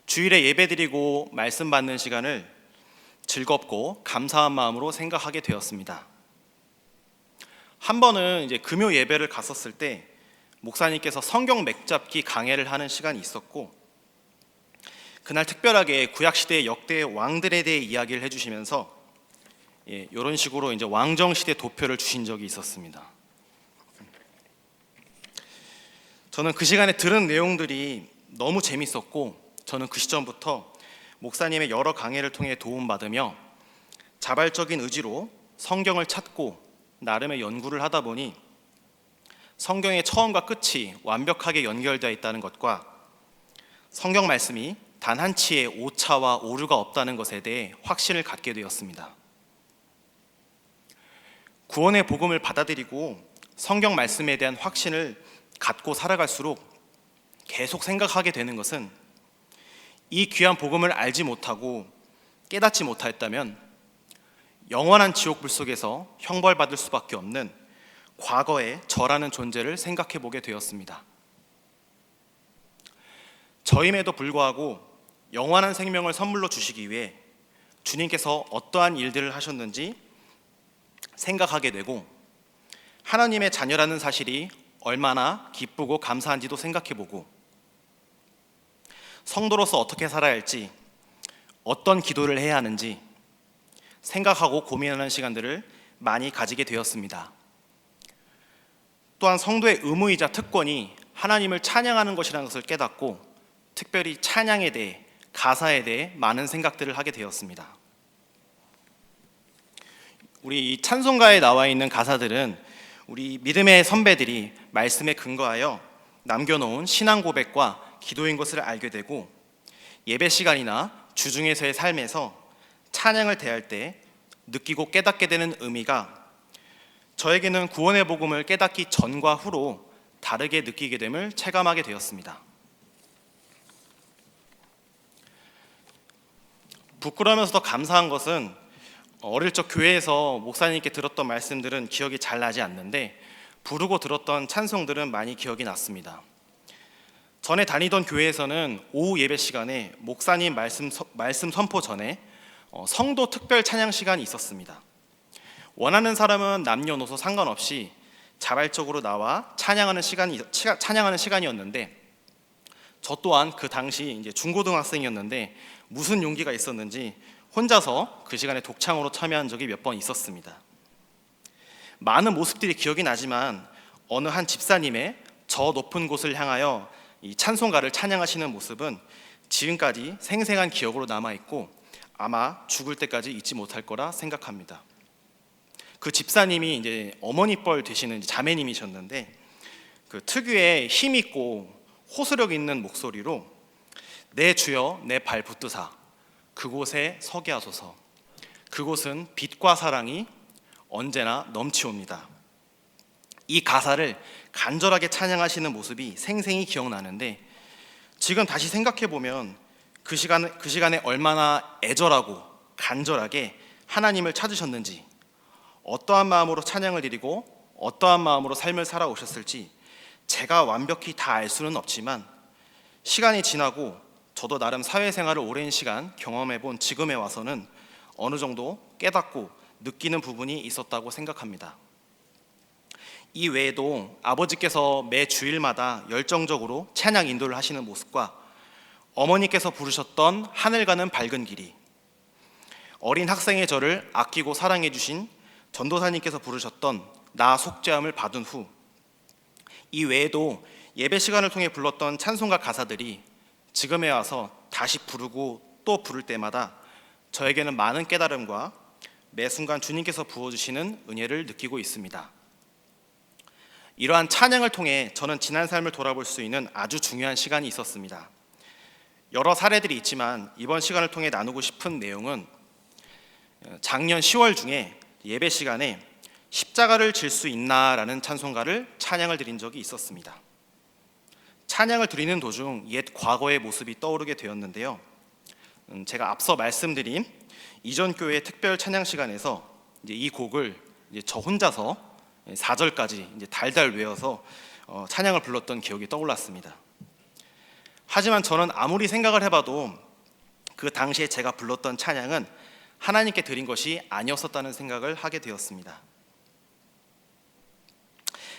주일에 예배드리고 말씀 받는 시간을 즐겁고 감사한 마음으로 생각하게 되었습니다. 한 번은 이제 금요 예배를 갔었을 때 목사님께서 성경 맥잡기 강해를 하는 시간이 있었고 그날 특별하게 구약시대의 역대 왕들에 대해 이야기를 해주시면서 이런 식으로 이제 왕정시대 도표를 주신 적이 있었습니다. 저는 그 시간에 들은 내용들이 너무 재밌었고 저는 그 시점부터 목사님의 여러 강해를 통해 도움받으며 자발적인 의지로 성경을 찾고 나름의 연구를 하다 보니 성경의 처음과 끝이 완벽하게 연결되어 있다는 것과 성경 말씀이 단 한 치의 오차와 오류가 없다는 것에 대해 확신을 갖게 되었습니다. 구원의 복음을 받아들이고 성경 말씀에 대한 확신을 갖고 살아갈수록 계속 생각하게 되는 것은 이 귀한 복음을 알지 못하고 깨닫지 못하였다면 영원한 지옥불 속에서 형벌받을 수밖에 없는 과거의 저라는 존재를 생각해 보게 되었습니다. 저임에도 불구하고 영원한 생명을 선물로 주시기 위해 주님께서 어떠한 일들을 하셨는지 생각하게 되고 하나님의 자녀라는 사실이 얼마나 기쁘고 감사한지도 생각해 보고 성도로서 어떻게 살아야 할지 어떤 기도를 해야 하는지 생각하고 고민하는 시간들을 많이 가지게 되었습니다. 또한 성도의 의무이자 특권이 하나님을 찬양하는 것이라는 것을 깨닫고 특별히 찬양에 대해, 가사에 대해 많은 생각들을 하게 되었습니다. 우리 이 찬송가에 나와 있는 가사들은 우리 믿음의 선배들이 말씀에 근거하여 남겨놓은 신앙 고백과 기도인 것을 알게 되고, 예배 시간이나 주중에서의 삶에서 찬양을 대할 때 느끼고 깨닫게 되는 의미가 저에게는 구원의 복음을 깨닫기 전과 후로 다르게 느끼게 됨을 체감하게 되었습니다. 부끄러우면서도 감사한 것은 어릴 적 교회에서 목사님께 들었던 말씀들은 기억이 잘 나지 않는데 부르고 들었던 찬송들은 많이 기억이 났습니다. 전에 다니던 교회에서는 오후 예배 시간에 목사님 말씀 선포 전에 성도 특별 찬양 시간이 있었습니다. 원하는 사람은 남녀노소 상관없이 자발적으로 나와 찬양하는 시간이었는데, 저 또한 그 당시 이제 중고등학생이었는데 무슨 용기가 있었는지 혼자서 그 시간에 독창으로 참여한 적이 몇 번 있었습니다. 많은 모습들이 기억이 나지만 어느 한 집사님의 저 높은 곳을 향하여 이 찬송가를 찬양하시는 모습은 지금까지 생생한 기억으로 남아있고 아마 죽을 때까지 잊지 못할 거라 생각합니다. 그 집사님이 이제 어머니 뻘 되시는 자매님이셨는데 그 특유의 힘 있고 호소력 있는 목소리로 내 주여 내 발 붙드사 그곳에 서게 하소서, 그곳은 빛과 사랑이 언제나 넘치옵니다. 이 가사를 간절하게 찬양하시는 모습이 생생히 기억나는데, 지금 다시 생각해 보면 그 시간에 얼마나 애절하고 간절하게 하나님을 찾으셨는지, 어떠한 마음으로 찬양을 드리고 어떠한 마음으로 삶을 살아오셨을지 제가 완벽히 다 알 수는 없지만, 시간이 지나고 저도 나름 사회생활을 오랜 시간 경험해본 지금에 와서는 어느 정도 깨닫고 느끼는 부분이 있었다고 생각합니다. 이 외에도 아버지께서 매 주일마다 열정적으로 찬양 인도를 하시는 모습과 어머니께서 부르셨던 하늘 가는 밝은 길이, 어린 학생의 저를 아끼고 사랑해 주신 전도사님께서 부르셨던 나 속죄함을 받은 후, 이 외에도 예배 시간을 통해 불렀던 찬송가 가사들이 지금에 와서 다시 부르고 또 부를 때마다 저에게는 많은 깨달음과 매 순간 주님께서 부어주시는 은혜를 느끼고 있습니다. 이러한 찬양을 통해 저는 지난 삶을 돌아볼 수 있는 아주 중요한 시간이 있었습니다. 여러 사례들이 있지만 이번 시간을 통해 나누고 싶은 내용은 작년 10월 중에 예배 시간에 십자가를 질 수 있나라는 찬송가를 찬양을 드린 적이 있었습니다. 찬양을 드리는 도중 옛 과거의 모습이 떠오르게 되었는데요. 제가 앞서 말씀드린 이전 교회 특별 찬양 시간에서 이제 이 곡을 이제 저 혼자서 4절까지 이제 달달 외워서 찬양을 불렀던 기억이 떠올랐습니다. 하지만 저는 아무리 생각을 해봐도 그 당시에 제가 불렀던 찬양은 하나님께 드린 것이 아니었었다는 생각을 하게 되었습니다.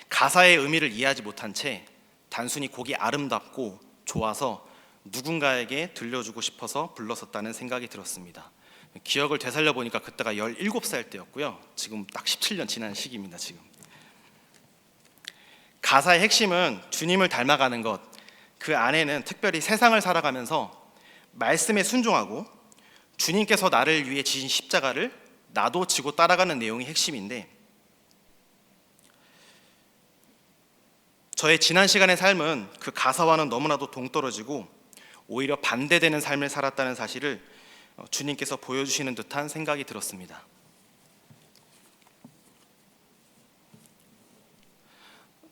가사의 의미를 이해하지 못한 채 단순히 곡이 아름답고 좋아서 누군가에게 들려주고 싶어서 불렀었다는 생각이 들었습니다. 기억을 되살려 보니까 그때가 17살 때였고요. 지금 딱 17년 지난 시기입니다. 지금 가사의 핵심은 주님을 닮아가는 것, 그 안에는 특별히 세상을 살아가면서 말씀에 순종하고 주님께서 나를 위해 지신 십자가를 나도 지고 따라가는 내용이 핵심인데, 저의 지난 시간의 삶은 그 가사와는 너무나도 동떨어지고 오히려 반대되는 삶을 살았다는 사실을 주님께서 보여주시는 듯한 생각이 들었습니다.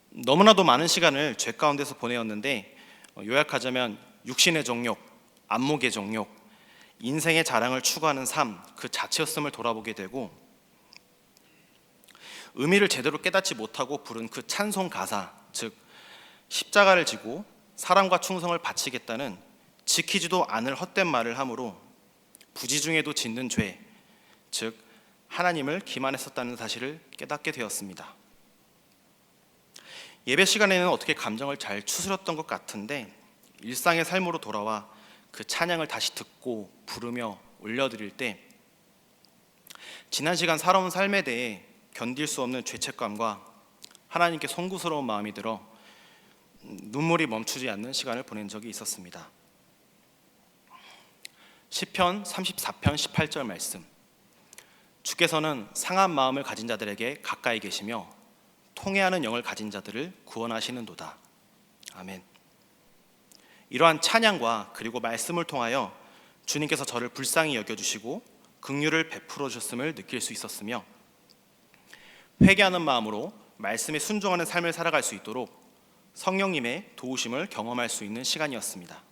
너무나도 많은 시간을 죄 가운데서 보내었는데, 요약하자면 육신의 정욕, 안목의 정욕, 인생의 자랑을 추구하는 삶 그 자체였음을 돌아보게 되고, 의미를 제대로 깨닫지 못하고 부른 그 찬송 가사, 즉 십자가를 지고 사랑과 충성을 바치겠다는 지키지도 않을 헛된 말을 함으로 부지 중에도 짓는 죄, 즉 하나님을 기만했었다는 사실을 깨닫게 되었습니다. 예배 시간에는 어떻게 감정을 잘 추스렸던 것 같은데, 일상의 삶으로 돌아와 그 찬양을 다시 듣고 부르며 올려드릴 때 지난 시간 살아온 삶에 대해 견딜 수 없는 죄책감과 하나님께 송구스러운 마음이 들어 눈물이 멈추지 않는 시간을 보낸 적이 있었습니다. 시편 34편 18절 말씀. 주께서는 상한 마음을 가진 자들에게 가까이 계시며 통회하는 영을 가진 자들을 구원하시는도다. 아멘. 이러한 찬양과 그리고 말씀을 통하여 주님께서 저를 불쌍히 여겨주시고 긍휼을 베풀어 주셨음을 느낄 수 있었으며, 회개하는 마음으로 말씀에 순종하는 삶을 살아갈 수 있도록 성령님의 도우심을 경험할 수 있는 시간이었습니다.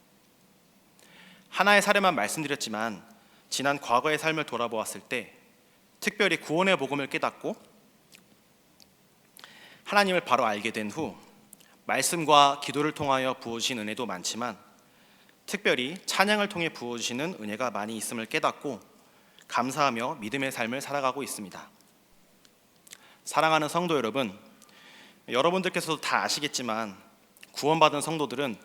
하나의 사례만 말씀드렸지만 지난 과거의 삶을 돌아보았을 때 특별히 구원의 복음을 깨닫고 하나님을 바로 알게 된 후 말씀과 기도를 통하여 부어주신 은혜도 많지만 특별히 찬양을 통해 부어주시는 은혜가 많이 있음을 깨닫고 감사하며 믿음의 삶을 살아가고 있습니다. 사랑하는 성도 여러분, 여러분들께서도 다 아시겠지만 구원받은 성도들은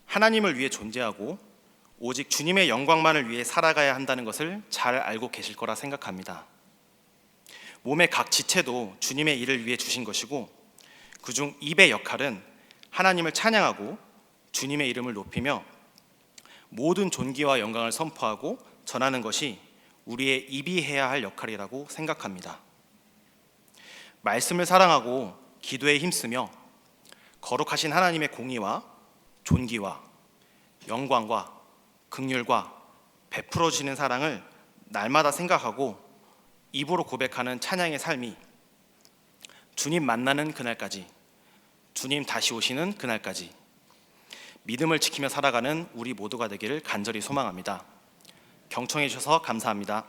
하나님을 위해 존재하고 오직 주님의 영광만을 위해 살아가야 한다는 것을 잘 알고 계실 거라 생각합니다. 몸의 각 지체도 주님의 일을 위해 주신 것이고 그중 입의 역할은 하나님을 찬양하고 주님의 이름을 높이며 모든 존귀와 영광을 선포하고 전하는 것이 우리의 입이 해야 할 역할이라고 생각합니다. 말씀을 사랑하고 기도에 힘쓰며 거룩하신 하나님의 공의와 존귀와 영광과 긍휼과 베풀어 주시는 사랑을 날마다 생각하고 입으로 고백하는 찬양의 삶이 주님 만나는 그날까지, 주님 다시 오시는 그날까지 믿음을 지키며 살아가는 우리 모두가 되기를 간절히 소망합니다. 경청해 주셔서 감사합니다.